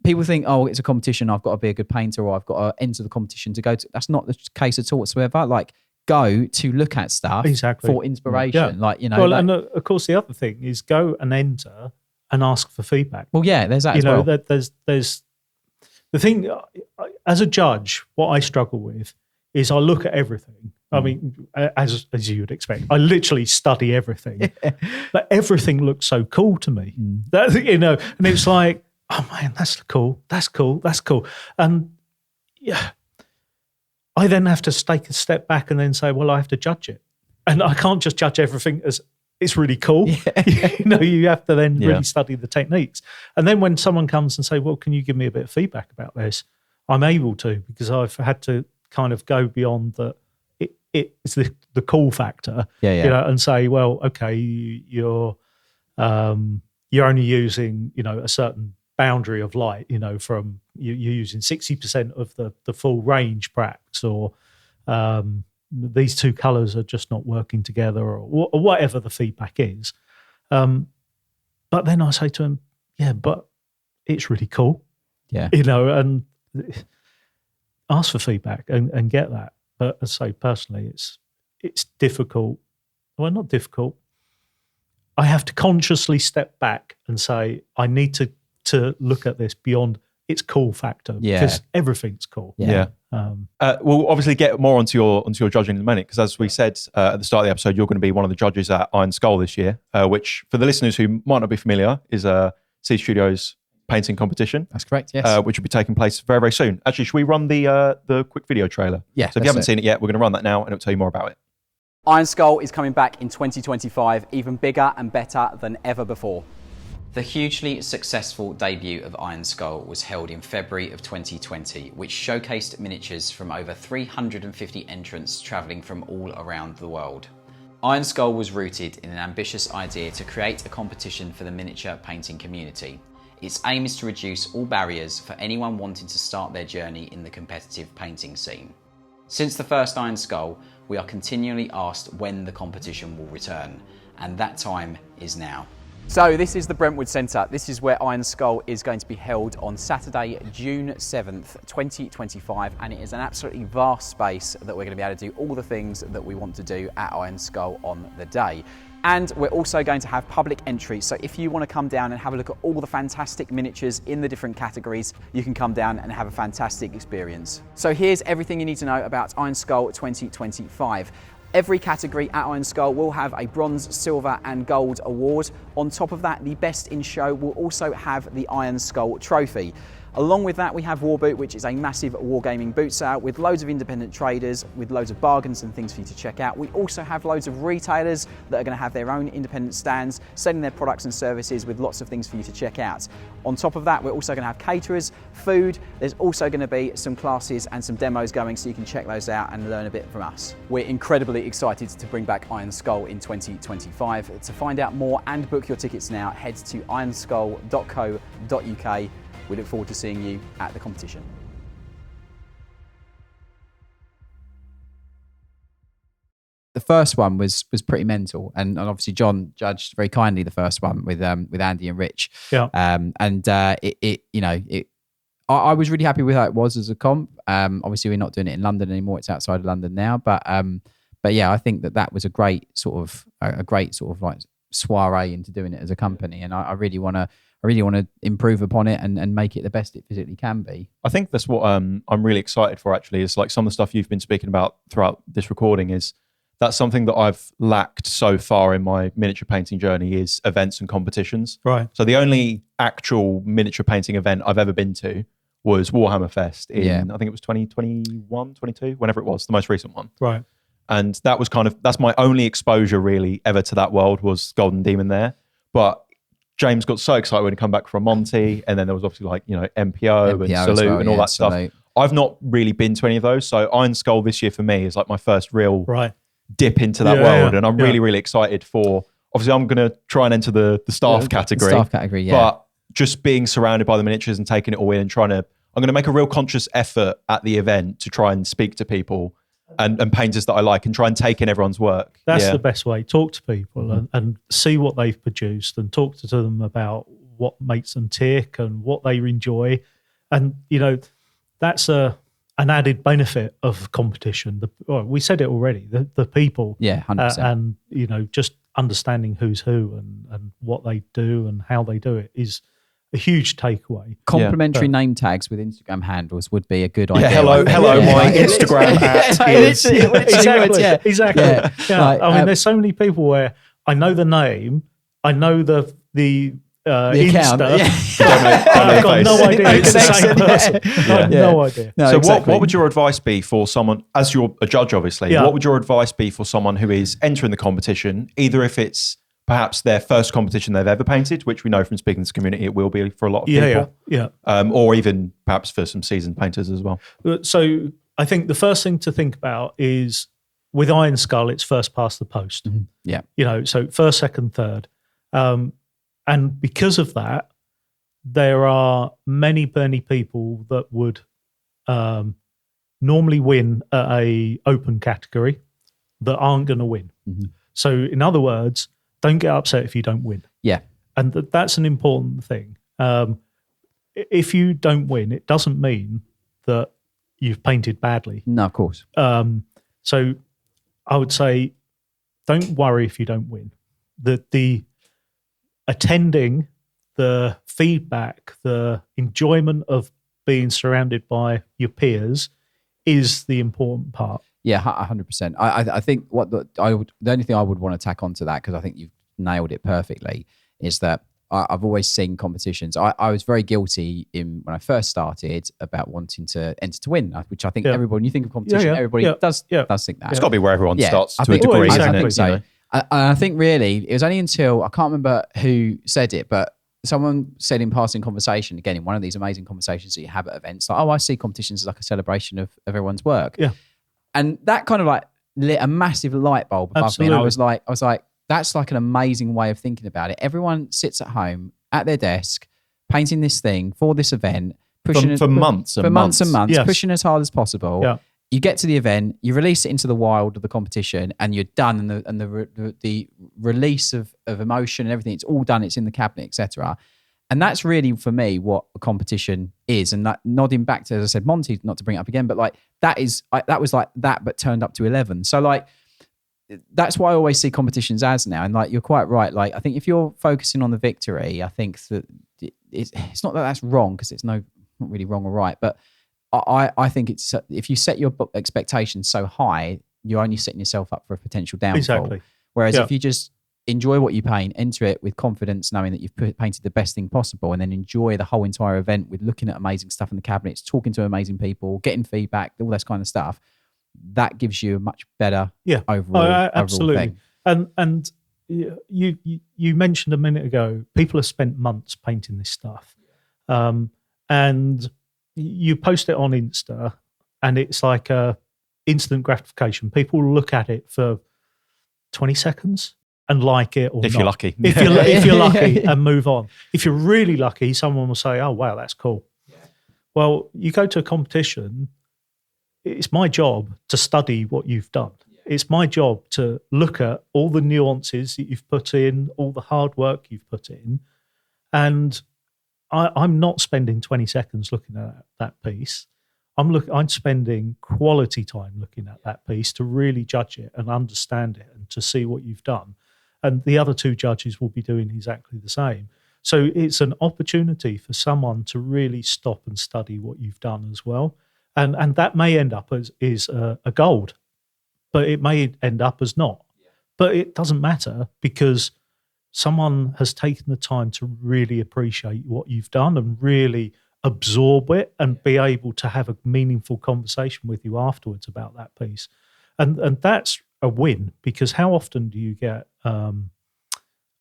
people think, oh, it's a competition, I've got to be a good painter or I've got to enter the competition to go to. That's not the case at all whatsoever. Like go to look at stuff for inspiration. Like, Well, and of course the other thing is go and enter and ask for feedback. Well, yeah, there's that as well. There's the thing, as a judge, what I struggle with is I look at everything. I mean, as you would expect, I literally study everything, but everything looks so cool to me. That, and it's like, oh man, that's cool. And I then have to take a step back and then say, well, I have to judge it. And I can't just judge everything as it's really cool. You have to then really study the techniques. And then when someone comes and say, well, can you give me a bit of feedback about this? I'm able to, because I've had to kind of go beyond it's the cool factor, and say, well, okay, you're only using, a certain boundary of light, from you're using 60% of the full range perhaps, or these two colors are just not working together, or whatever the feedback is. But then I say to him, but it's really cool. Yeah. And ask for feedback and get that. But as I say, personally, it's difficult. Well, not difficult. I have to consciously step back and say, I need to look at this beyond its cool factor, because everything's cool. Yeah. We'll obviously get more onto your judging in a minute, because as we said at the start of the episode, you're going to be one of the judges at IronSkull this year, which for the listeners who might not be familiar is C Studios painting competition. That's correct, yes. Which will be taking place very, very soon. Actually, should we run the quick video trailer? Yeah. So if you haven't seen it yet, we're going to run that now and it'll tell you more about it. IronSkull is coming back in 2025, even bigger and better than ever before. The hugely successful debut of IronSkull was held in February of 2020, which showcased miniatures from over 350 entrants travelling from all around the world. IronSkull was rooted in an ambitious idea to create a competition for the miniature painting community. Its aim is to reduce all barriers for anyone wanting to start their journey in the competitive painting scene. Since the first IronSkull, we are continually asked when the competition will return, and that time is now. So this is the Brentwood Centre. This is where IronSkull is going to be held on Saturday, June 7th, 2025, and it is an absolutely vast space that we're going to be able to do all the things that we want to do at IronSkull on the day. And we're also going to have public entry, so if you want to come down and have a look at all the fantastic miniatures in the different categories, you can come down and have a fantastic experience. So here's everything you need to know about IronSkull 2025. Every category at IronSkull will have a bronze, silver and gold award. On top of that, the best in show will also have the IronSkull trophy. Along with that, we have Warboot, which is a massive wargaming boot sale with loads of independent traders, with loads of bargains and things for you to check out. We also have loads of retailers that are going to have their own independent stands, selling their products and services with lots of things for you to check out. On top of that, we're also going to have caterers, food. There's also going to be some classes and some demos going, so you can check those out and learn a bit from us. We're incredibly excited to bring back IronSkull in 2025. To find out more and book your tickets now, head to ironskull.co.uk. We look forward to seeing you at the competition. The first one was pretty mental, and obviously John judged very kindly the first one with Andy and Rich. Yeah. I was really happy with how it was as a comp. Obviously we're not doing it in London anymore; it's outside of London now. But yeah, I think that was a great sort of like soiree into doing it as a company, and I really want to improve upon it and make it the best it physically can be. I think that's what I'm really excited for, actually, is like some of the stuff you've been speaking about throughout this recording that's something that I've lacked so far in my miniature painting journey is events and competitions. Right. So the only actual miniature painting event I've ever been to was Warhammer Fest in, I think it was 2021, 22, whenever it was, the most recent one. Right. And that was that's my only exposure really ever to that world was Golden Demon there. But James got so excited when he came back from Monty, and then there was obviously MPO and Salute and all that stuff. I've not really been to any of those, so IronSkull this year for me is like my first real dip into that world, and I'm really, really excited for. Obviously, I'm going to try and enter the staff category. Staff category, But just being surrounded by the miniatures and taking it all in, and I'm going to make a real conscious effort at the event to try and speak to people and painters that I like and try and take in everyone's work. That's the best way. Talk to people and see what they've produced and talk to them about what makes them tick and what they enjoy. And, that's an added benefit of competition. We said it already, the people. Yeah, 100%. And, just understanding who's who and what they do and how they do it is a huge takeaway. Complimentary name tags with Instagram handles would be a good idea. Hello, my Instagram at is. Exactly. Yeah. I mean, there's so many people where I know the name, I know the the account. Insta. Yeah. I've got no idea it's the same person. I have no idea. No, So exactly. what would your advice be for someone, as you're a judge obviously, what would your advice be for someone who is entering the competition, either if it's perhaps their first competition they've ever painted, which we know from speaking to this community it will be for a lot of people, or even perhaps for some seasoned painters as well? So I think the first thing to think about is with IronSkull, it's first past the post. Mm-hmm. Yeah. You know, so first, second, third. And because of that, there are many people that would normally win at a open category that aren't going to win. Mm-hmm. So in other words, don't get upset if you don't win. Yeah. And that's an important thing. If you don't win, it doesn't mean that you've painted badly. No, of course. So I would say, don't worry if you don't win. The attending, the feedback, the enjoyment of being surrounded by your peers is the important part. Yeah, 100%. I think the only thing I would want to tack onto that, because I think you've nailed it perfectly, is that I've always seen competitions. I was very guilty when I first started about wanting to enter to win, which I think everybody, when you think of competition, everybody does think that. It's got to be where everyone starts to a think, degree, exactly. I think isn't so. it? I think really, it was only until, I can't remember who said it, but someone said in passing conversation, again, in one of these amazing conversations that you have at events, like, I see competitions as like a celebration of everyone's work. Yeah. And that kind of like lit a massive light bulb above me. And I was like, that's like an amazing way of thinking about it. Everyone sits at home at their desk, painting this thing for this event, pushing for months and months, yes. pushing as hard as possible. Yeah. You get to the event, you release it into the wild of the competition, and you're done. And the release of emotion and everything, it's all done. It's in the cabinet, etc. And that's really, for me, what a competition is. And that, nodding back to, as I said, Monty, not to bring it up again, but like that was like that, but turned up to 11. So like, that's why I always see competitions as now. And like, you're quite right. Like, I think if you're focusing on the victory, I think that it's not that that's wrong, because it's not really wrong or right. But I think it's, if you set your expectations so high, you're only setting yourself up for a potential downfall. Exactly. Whereas if you just enjoy what you paint, enter it with confidence, knowing that you've painted the best thing possible, and then enjoy the whole entire event with looking at amazing stuff in the cabinets, talking to amazing people, getting feedback, all that kind of stuff, that gives you a much better overall absolutely. Overall thing. And you mentioned a minute ago, people have spent months painting this stuff, and you post it on Insta, and it's like a instant gratification. People look at it for 20 seconds and like it or if not. you're lucky. If you're lucky, and move on. If you're really lucky, someone will say, "Oh wow, that's cool." Yeah. Well, you go to a competition. It's my job to study what you've done. Yeah. It's my job to look at all the nuances that you've put in, all the hard work you've put in, and I'm not spending 20 seconds looking at that piece. I'm spending quality time looking at that piece to really judge it and understand it and to see what you've done. And the other two judges will be doing exactly the same. So it's an opportunity for someone to really stop and study what you've done as well. And that may end up as a gold, but it may end up as not. Yeah. But it doesn't matter, because someone has taken the time to really appreciate what you've done and really absorb it and be able to have a meaningful conversation with you afterwards about that piece. And that's a win, because how often do you get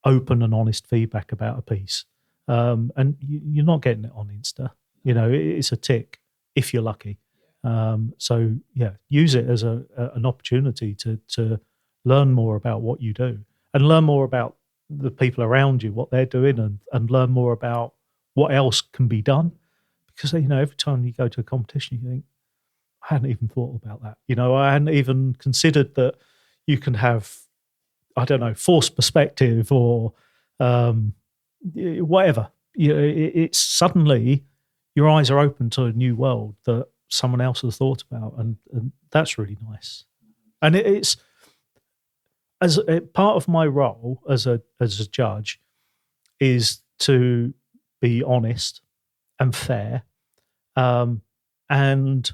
open and honest feedback about a piece? And you're not getting it on Insta. You know, it's a tick if you're lucky. So yeah, use it as an opportunity to learn more about what you do and learn more about the people around you, what they're doing, and learn more about what else can be done. Because, you know, every time you go to a competition, you think, I hadn't even thought about that. You know, I hadn't even considered that you can have, I don't know, forced perspective or whatever. You know, it's suddenly your eyes are open to a new world that someone else has thought about, and that's really nice. And it's as a part of my role as a judge is to be honest and fair, and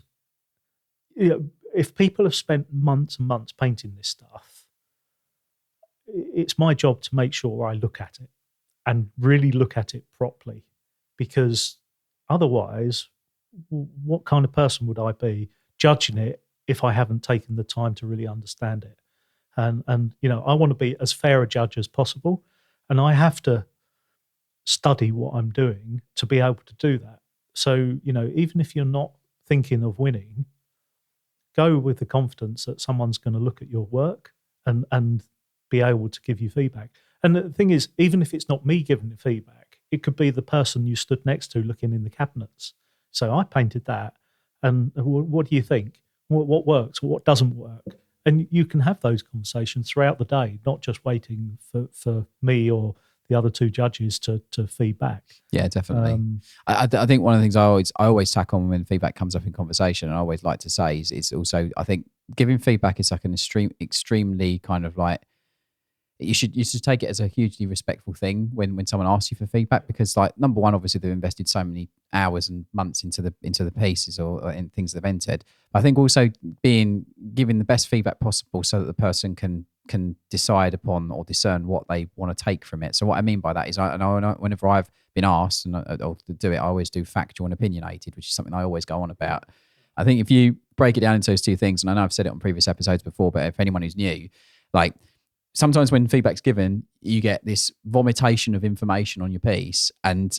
you know, if people have spent months and months painting this stuff, it's my job to make sure I look at it and really look at it properly, because otherwise, what kind of person would I be judging it if I haven't taken the time to really understand it? And I want to be as fair a judge as possible, and I have to study what I'm doing to be able to do that. So, even if you're not thinking of winning, go with the confidence that someone's going to look at your work and be able to give you feedback. And the thing is, even if it's not me giving the feedback, it could be the person you stood next to looking in the cabinets. So I painted that, and what do you think? What works? What doesn't work? And you can have those conversations throughout the day, not just waiting for me or the other two judges to feed back. Yeah, definitely. I think one of the things I always tack on when feedback comes up in conversation, and I always like to say, is it's also, I think giving feedback is like an extremely kind of like, you should take it as a hugely respectful thing when someone asks you for feedback, because like, number one, obviously they've invested so many hours and months into the pieces or in things they've entered. But I think also giving the best feedback possible so that the person can decide upon or discern what they want to take from it. So what I mean by that is, I know whenever I've been asked or to do it, I always do factual and opinionated, which is something I always go on about. I think if you break it down into those two things, and I know I've said it on previous episodes before, but if anyone who's new, like, sometimes when feedback's given, you get this vomitation of information on your piece, and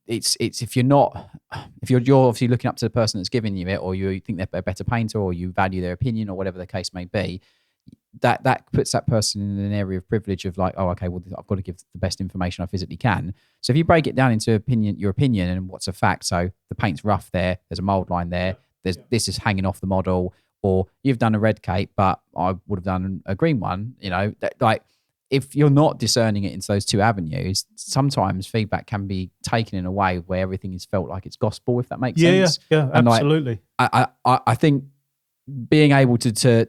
it's if you're obviously looking up to the person that's giving you it, or you think they're a better painter, or you value their opinion, or whatever the case may be, that puts that person in an area of privilege of like, oh, okay, well, I've got to give the best information I physically can. So if you break it down into your opinion and what's a fact, so the paint's rough there's a mold line there, this is hanging off the model, or you've done a red cape, but I would have done a green one. Like, if you're not discerning it into those two avenues, sometimes feedback can be taken in a way where everything is felt like it's gospel, if that makes sense. Yeah, and absolutely. Like, I think being able to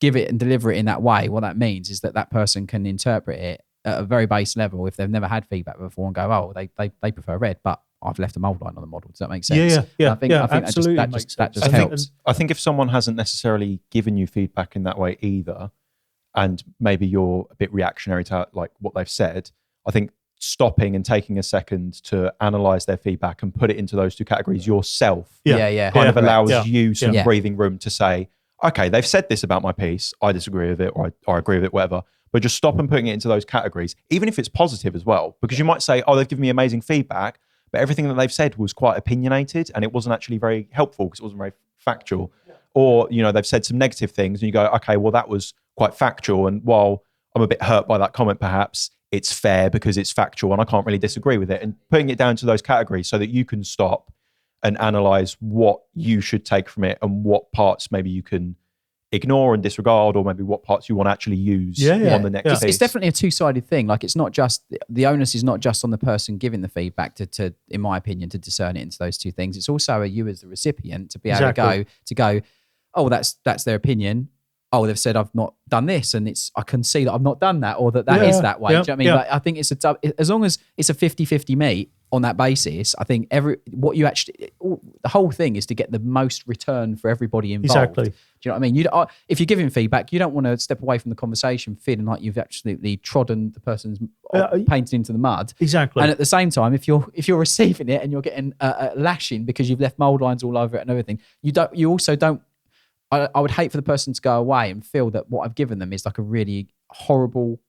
give it and deliver it in that way, what that means is that person can interpret it at a very base level if they've never had feedback before and go, oh, they prefer red, but I've left a mold line on the model. Does that make sense? Yeah. I think absolutely. that just helps. I think if someone hasn't necessarily given you feedback in that way either, and maybe you're a bit reactionary to like what they've said, I think stopping and taking a second to analyze their feedback and put it into those two categories yourself kind of allows you some breathing room to say, okay, they've said this about my piece, I disagree with it, or I agree with it, whatever. But just stop and putting it into those categories, even if it's positive as well, because you might say, oh, they've given me amazing feedback, but everything that they've said was quite opinionated and it wasn't actually very helpful because it wasn't very factual. Or, they've said some negative things and you go, okay, well, that was quite factual. And while I'm a bit hurt by that comment, perhaps it's fair because it's factual and I can't really disagree with it. And putting it down to those categories so that you can stop and analyze what you should take from it and what parts maybe you can ignore and disregard, or maybe what parts you want to actually use on the next piece. It's definitely a two-sided thing. Like, it's not just, the onus is not just on the person giving the feedback to in my opinion, to discern it into those two things. It's also you as the recipient to be able to go, oh, that's their opinion. Oh, they've said I've not done this, and I can see that I've not done that, or that is that way. Do you know what I mean? Like, I think it's as long as it's a 50-50 meet on that basis, I think the whole thing is to get the most return for everybody involved. Exactly. Do you know what I mean? If you're giving feedback, you don't want to step away from the conversation feeling like you've absolutely trodden the person's painted into the mud. Exactly. And at the same time, if you're receiving it and you're getting a lashing because you've left mold lines all over it and everything, you also don't. I would hate for the person to go away and feel that what I've given them is like a really horrible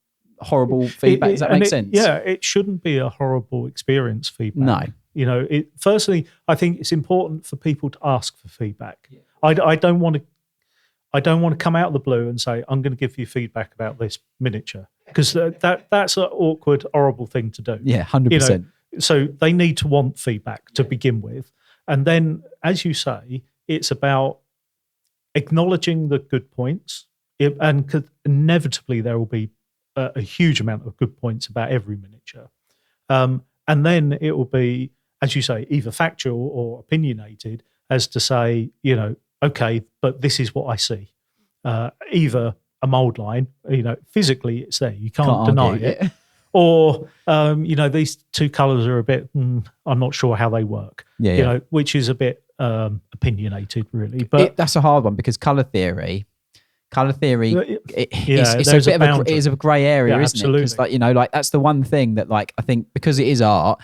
feedback. Does that make sense? Yeah, it shouldn't be a horrible experience feedback. No. Firstly, I think it's important for people to ask for feedback. Yeah. I don't want to come out of the blue and say, I'm going to give you feedback about this miniature, because that's an awkward, horrible thing to do. Yeah, 100%. So they need to want feedback to begin with. And then, as you say, it's about acknowledging the good points, and inevitably there will be a huge amount of good points about every miniature. And then it will be, as you say, either factual or opinionated, as to say, okay, but this is what I see. Either a mold line, physically it's there, you can't deny it. Or, these two colours are a bit, I'm not sure how they work, which is a bit opinionated, really. But that's a hard one, because colour theory Colour theory, there's it is a grey area, isn't absolutely. it? Because like that's the one thing that like I think because it is art.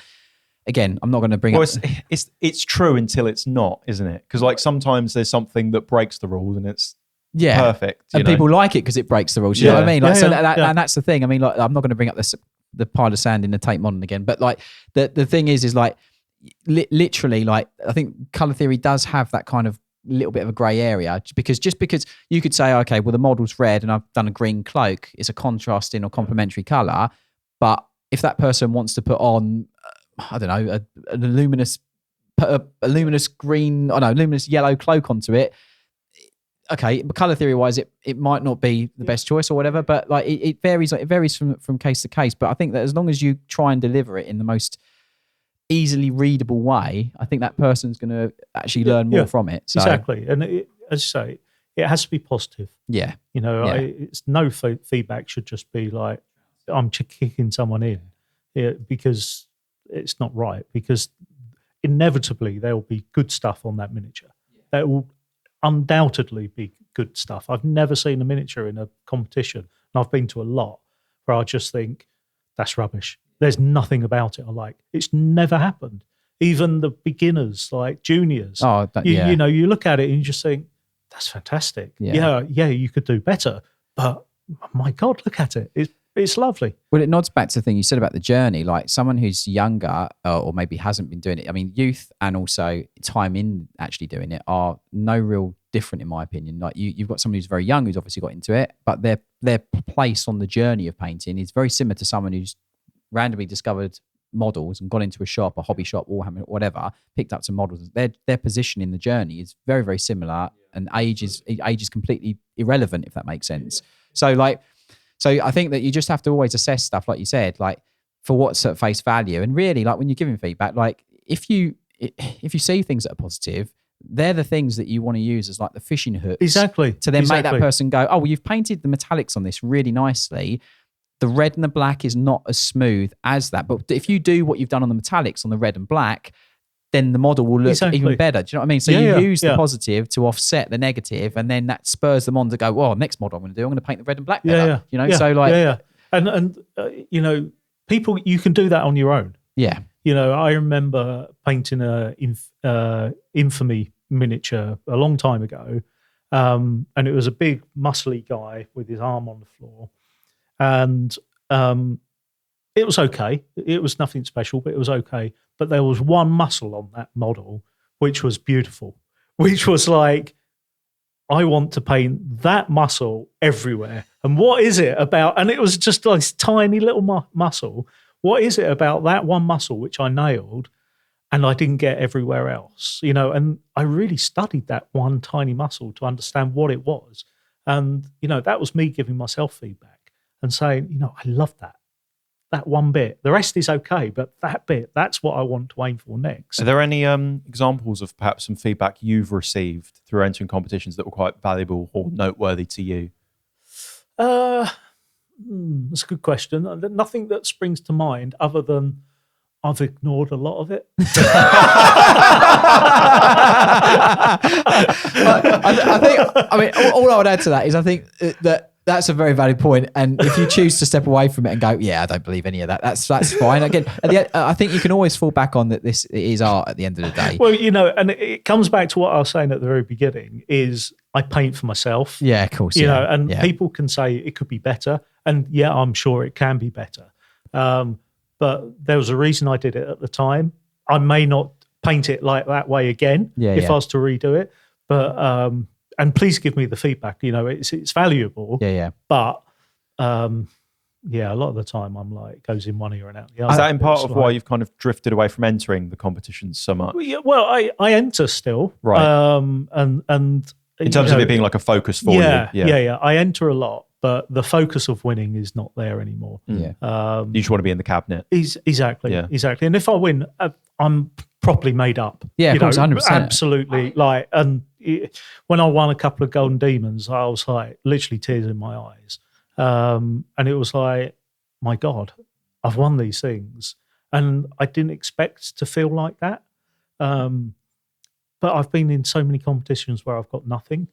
Again, I'm not going to bring up. It's true until it's not, isn't it? Because like sometimes there's something that breaks the rules and it's perfect, and people like it because it breaks the rules. You know what I mean? Like and that's the thing. I mean, like I'm not going to bring up the pile of sand in the Tate Modern again, but like the thing is like literally, like I think colour theory does have that kind of little bit of a grey area because you could say, okay, well the model's red and I've done a green cloak, it's a contrasting or complementary colour, but if that person wants to put on I don't know, a luminous green, luminous yellow cloak onto it. Okay, but colour theory wise, it might not be the best choice or whatever, but like it varies. Like, it varies from case to case. But I think that as long as you try and deliver it in the most easily readable way, I think that person's going to actually learn more from it. So, exactly, and as you say, it has to be positive. Yeah, it's no feedback should just be like I'm kicking someone in, because it's not right, because inevitably there will be good stuff on that miniature. There will undoubtedly be good stuff. I've never seen a miniature in a competition, and I've been to a lot, where I just think, that's rubbish. There's nothing about it I like. It's never happened. Even the beginners, like juniors, you look at it and you just think, that's fantastic. Yeah, you could do better. But my God, look at it. It's lovely. Well, it nods back to the thing you said about the journey. Like someone who's younger or maybe hasn't been doing it. I mean, youth and also time in actually doing it are no real different in my opinion. Like you've got someone who's very young who's obviously got into it, but their place on the journey of painting is very similar to someone who's randomly discovered models and gone into a shop, a hobby shop, Warhammer, whatever, picked up some models. Their position in the journey is very, very similar, and age is completely irrelevant, if that makes sense. So I think that you just have to always assess stuff, like you said, like for what's at face value. And really, like when you're giving feedback, like if you see things that are positive, they're the things that you want to use as like the fishing hooks. Exactly. To then make that person go, oh, well, you've painted the metallics on this really nicely. The red and the black is not as smooth as that. But if you do what you've done on the metallics on the red and black, then the model will look even better. Do you know what I mean? So you use the positive to offset the negative, and then that spurs them on to go, well, next model I'm going to paint the red and black better. And people, you can do that on your own. Yeah. I remember painting a Infamy miniature a long time ago, and it was a big muscly guy with his arm on the floor, and it was okay. It was nothing special, but it was okay. But there was one muscle on that model which was beautiful, which was like, I want to paint that muscle everywhere. And what is it about? And it was just like this tiny little muscle. What is it about that one muscle which I nailed and I didn't get everywhere else? And I really studied that one tiny muscle to understand what it was. And, that was me giving myself feedback and saying, I love that one bit. The rest is okay, but that bit, that's what I want to aim for next. Are there any examples of perhaps some feedback you've received through entering competitions that were quite valuable or noteworthy to you? That's a good question. Nothing that springs to mind other than I've ignored a lot of it. All I would add to that is I think that's a very valid point. And if you choose to step away from it and go, I don't believe any of that, that's fine. Again, I think you can always fall back on that this is art at the end of the day. Well, and it comes back to what I was saying at the very beginning is I paint for myself. Yeah, of course. People can say it could be better. And I'm sure it can be better. But there was a reason I did it at the time. I may not paint it like that way again if I was to redo it. But and please give me the feedback. It's valuable. Yeah. But a lot of the time I'm like, it goes in one ear and out the other. Is that in part of why you've kind of drifted away from entering the competitions so much? Well, I enter still. Right. And in terms of it being like a focus for you. Yeah. I enter a lot, but the focus of winning is not there anymore. Yeah. You just want to be in the cabinet. Exactly. Yeah. Exactly. And if I win, I'm properly made up. Yeah, of course, 100%. Absolutely. When I won a couple of Golden Demons, I was like literally tears in my eyes. And it was like, my God, I've won these things. And I didn't expect to feel like that. But I've been in so many competitions where I've got nothing.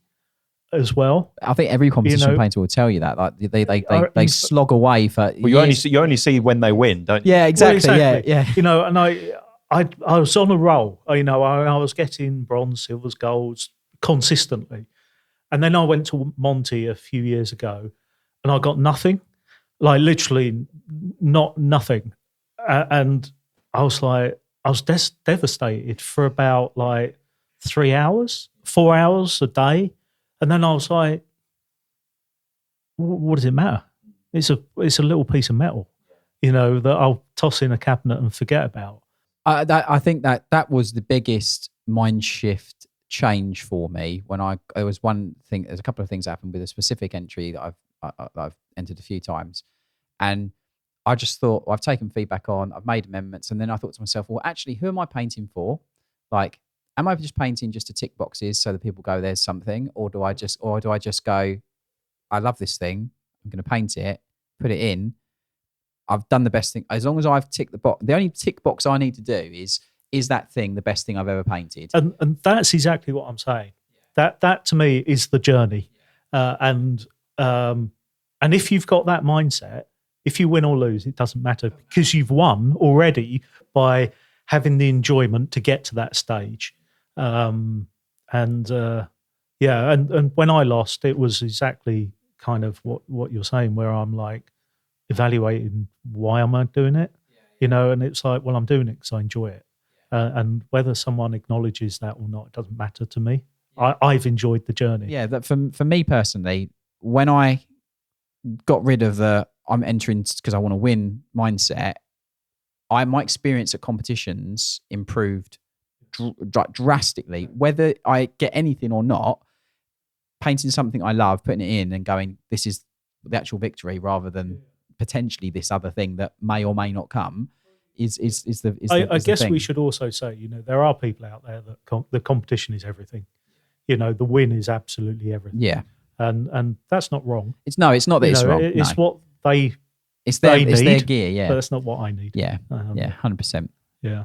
as well. I think every competition painter will tell you that. Like they slog away for. Well, you only see when they win, don't you? Yeah, exactly. Well, exactly. Yeah. You know, and I was on a roll. You know, I was getting bronze, silvers, golds consistently, and then I went to Monty a few years ago, and I got nothing, like literally nothing, and I was like, I was devastated for about like 3 hours, 4 hours a day. And then I was like, what does it matter? It's a little piece of metal, you know, that I'll toss in a cabinet and forget about. I think that was the biggest mind shift change for me when there was one thing, there's a couple of things that happened with a specific entry that I've entered a few times. And I just thought, well, I've taken feedback on, I've made amendments. And then I thought to myself, well, actually, who am I painting for? Like, am I just painting just to tick boxes so that people go, there's something? Or do I just go, I love this thing, I'm going to paint it, put it in. I've done the best thing. As long as I've ticked the box, the only tick box I need to do is that thing the best thing I've ever painted? And that's exactly what I'm saying. That to me is the journey. And if you've got that mindset, if you win or lose, it doesn't matter because you've won already by having the enjoyment to get to that stage. And when I lost, it was exactly kind of what you're saying, where I'm like evaluating why am I doing it, you know, and it's like, well, I'm doing it because I enjoy it. And whether someone acknowledges that or not, it doesn't matter to me. I've enjoyed the journey. Yeah, that for me personally, when I got rid of the I'm entering because I want to win mindset, my experience at competitions improved drastically. Whether I get anything or not, painting something I love, putting it in and going, this is the actual victory rather than potentially this other thing that may or may not come is I guess the thing. we should also say, you know, there are people out there that the competition is everything. You know, the win is absolutely everything. Yeah. And that's not wrong. It's not that it's wrong. It's what they it's their need, gear, yeah. But that's not what I need. Yeah. 100%. Yeah.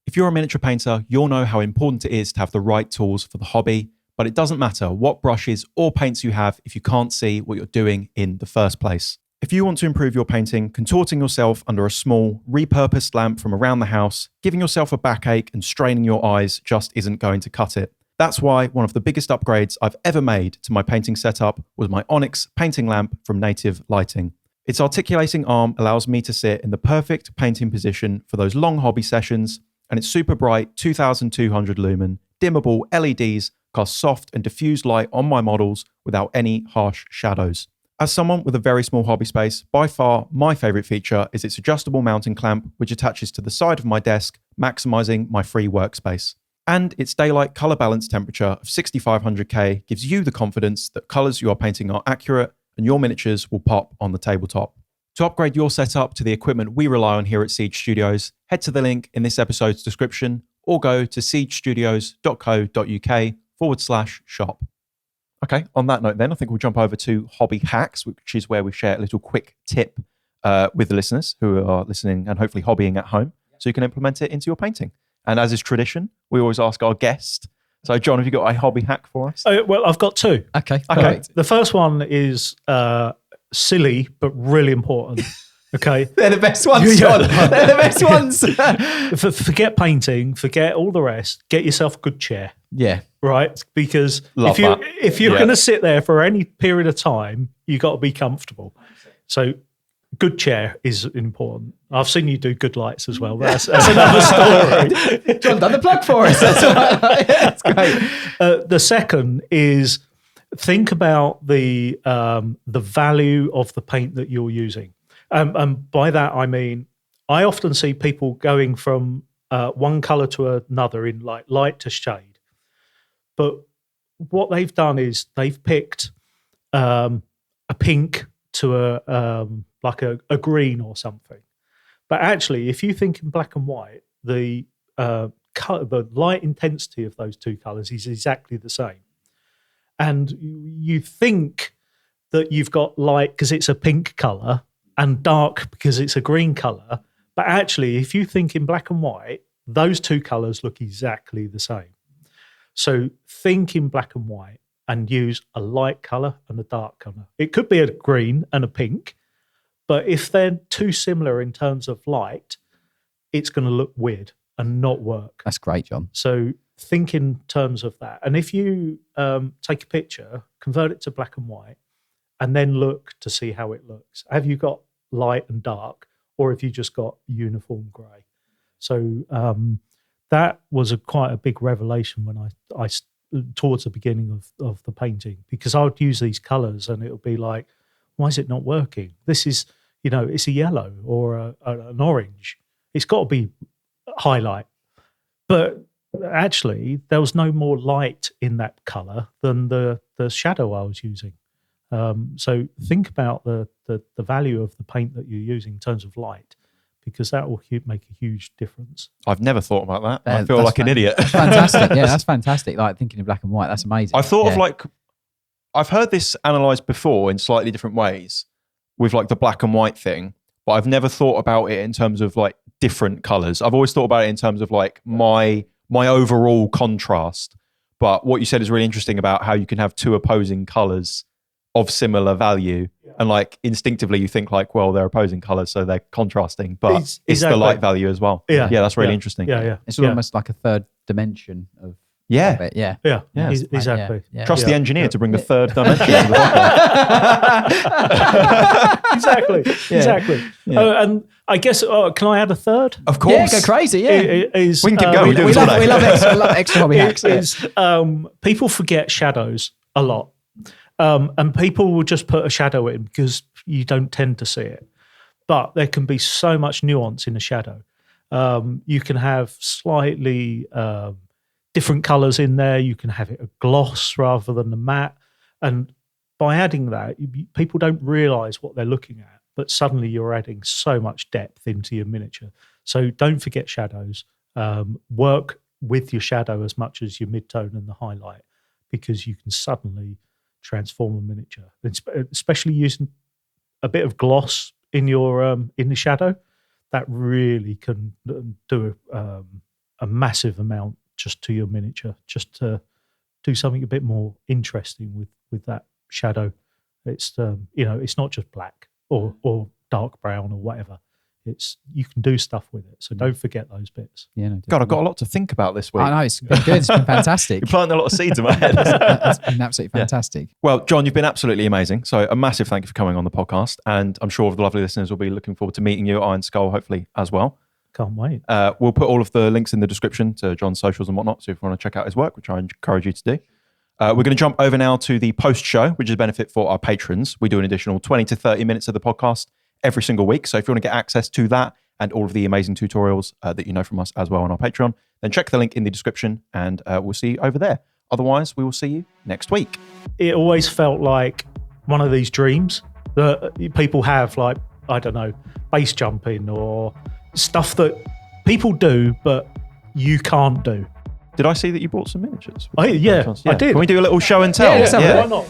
If you're a miniature painter, you'll know how important it is to have the right tools for the hobby, but it doesn't matter what brushes or paints you have if you can't see what you're doing in the first place. If you want to improve your painting, contorting yourself under a small, repurposed lamp from around the house, giving yourself a backache and straining your eyes just isn't going to cut it. That's why one of the biggest upgrades I've ever made to my painting setup was my Onyx painting lamp from Native Lighting. Its articulating arm allows me to sit in the perfect painting position for those long hobby sessions, and its super bright 2200 lumen, dimmable LEDs cast soft and diffused light on my models without any harsh shadows. As someone with a very small hobby space, by far my favourite feature is its adjustable mounting clamp, which attaches to the side of my desk, maximising my free workspace. And its daylight colour balance temperature of 6500K gives you the confidence that colours you are painting are accurate and your miniatures will pop on the tabletop. To upgrade your setup to the equipment we rely on here at Siege Studios, head to the link in this episode's description or go to siegestudios.co.uk/shop. Okay, on that note then, I think we'll jump over to Hobby Hacks, which is where we share a little quick tip with the listeners who are listening and hopefully hobbying at home so you can implement it into your painting. And as is tradition, we always ask our guest. So, John, have you got a hobby hack for us? Well, I've got two. Okay. The first one is silly, but really important. Okay. They're the best ones, John. They're the best ones. Forget painting, forget all the rest. Get yourself a good chair. Yeah. Right? Because if you're going to sit there for any period of time, you got to be comfortable. So, good chair is important. I've seen you do good lights as well. That's another story. John done the plug for us. That's great. The second is think about the value of the paint that you're using. And by that, I mean, I often see people going from one color to another in like light to shade. But what they've done is they've picked a pink to a green or something. But actually, if you think in black and white, the light intensity of those two colors is exactly the same. And you think that you've got light because it's a pink color and dark because it's a green color. But actually, if you think in black and white, those two colors look exactly the same. So think in black and white and use a light color and a dark color. It could be a green and a pink, but if they're too similar in terms of light, it's going to look weird and not work. That's great, John. So think in terms of that. And if you take a picture, convert it to black and white, and then look to see how it looks. Have you got light and dark, or have you just got uniform grey? So that was quite a big revelation when I towards the beginning of the painting, because I would use these colours and it would be like, why is it not working? This is, it's a yellow or an orange. It's got to be highlight. But actually, there was no more light in that colour than the shadow I was using. So think about the value of the paint that you're using in terms of light, because that will make a huge difference. I've never thought about that. I feel like an idiot. That's fantastic. Yeah, that's fantastic. Like thinking in black and white, that's amazing. I thought of I've heard this analysed before in slightly different ways with like the black and white thing, but I've never thought about it in terms of like different colours. I've always thought about it in terms of like my overall contrast. But what you said is really interesting about how you can have two opposing colours of similar value, and like instinctively you think like, well, they're opposing colours, so they're contrasting, but it's the light value as well. Yeah, that's really interesting. It's almost like a third dimension of it. Yeah, exactly. Trust the engineer to bring the third dimension to the podcast. Exactly. And I guess, can I add a third? Of course. Yeah, go crazy. Yeah, we can keep going. We love extra hobby hacks. People forget shadows a lot. And people will just put a shadow in because you don't tend to see it. But there can be so much nuance in a shadow. You can have slightly different colours in there. You can have it a gloss rather than a matte. And by adding that, people don't realise what they're looking at. But suddenly you're adding so much depth into your miniature. So don't forget shadows. Work with your shadow as much as your mid-tone and the highlight, because you can suddenly transform a miniature, especially using a bit of gloss in your in the shadow. That really can do a massive amount just to your miniature, just to do something a bit more interesting with that shadow. It's it's not just black or dark brown or whatever. You can do stuff with it, so don't forget those bits. Yeah, no, God, I've got a lot to think about this week. I know, it's been good. It's been fantastic. You're planting a lot of seeds in my head. It's been absolutely fantastic. Yeah. Well, John, you've been absolutely amazing. So a massive thank you for coming on the podcast, and I'm sure the lovely listeners will be looking forward to meeting you at IronSkull, hopefully as well. Can't wait. We'll put all of the links in the description to John's socials and whatnot, so if you want to check out his work, which I encourage you to do. We're going to jump over now to the post show, which is a benefit for our patrons. We do an additional 20 to 30 minutes of the podcast every single week. So if you want to get access to that and all of the amazing tutorials that you know from us as well on our Patreon, then check the link in the description and we'll see you over there. Otherwise, we will see you next week. It always felt like one of these dreams that people have, like, I don't know, base jumping or stuff that people do, but you can't do. Did I see that you brought some miniatures? I did. Can we do a little show and tell? Yeah, why not?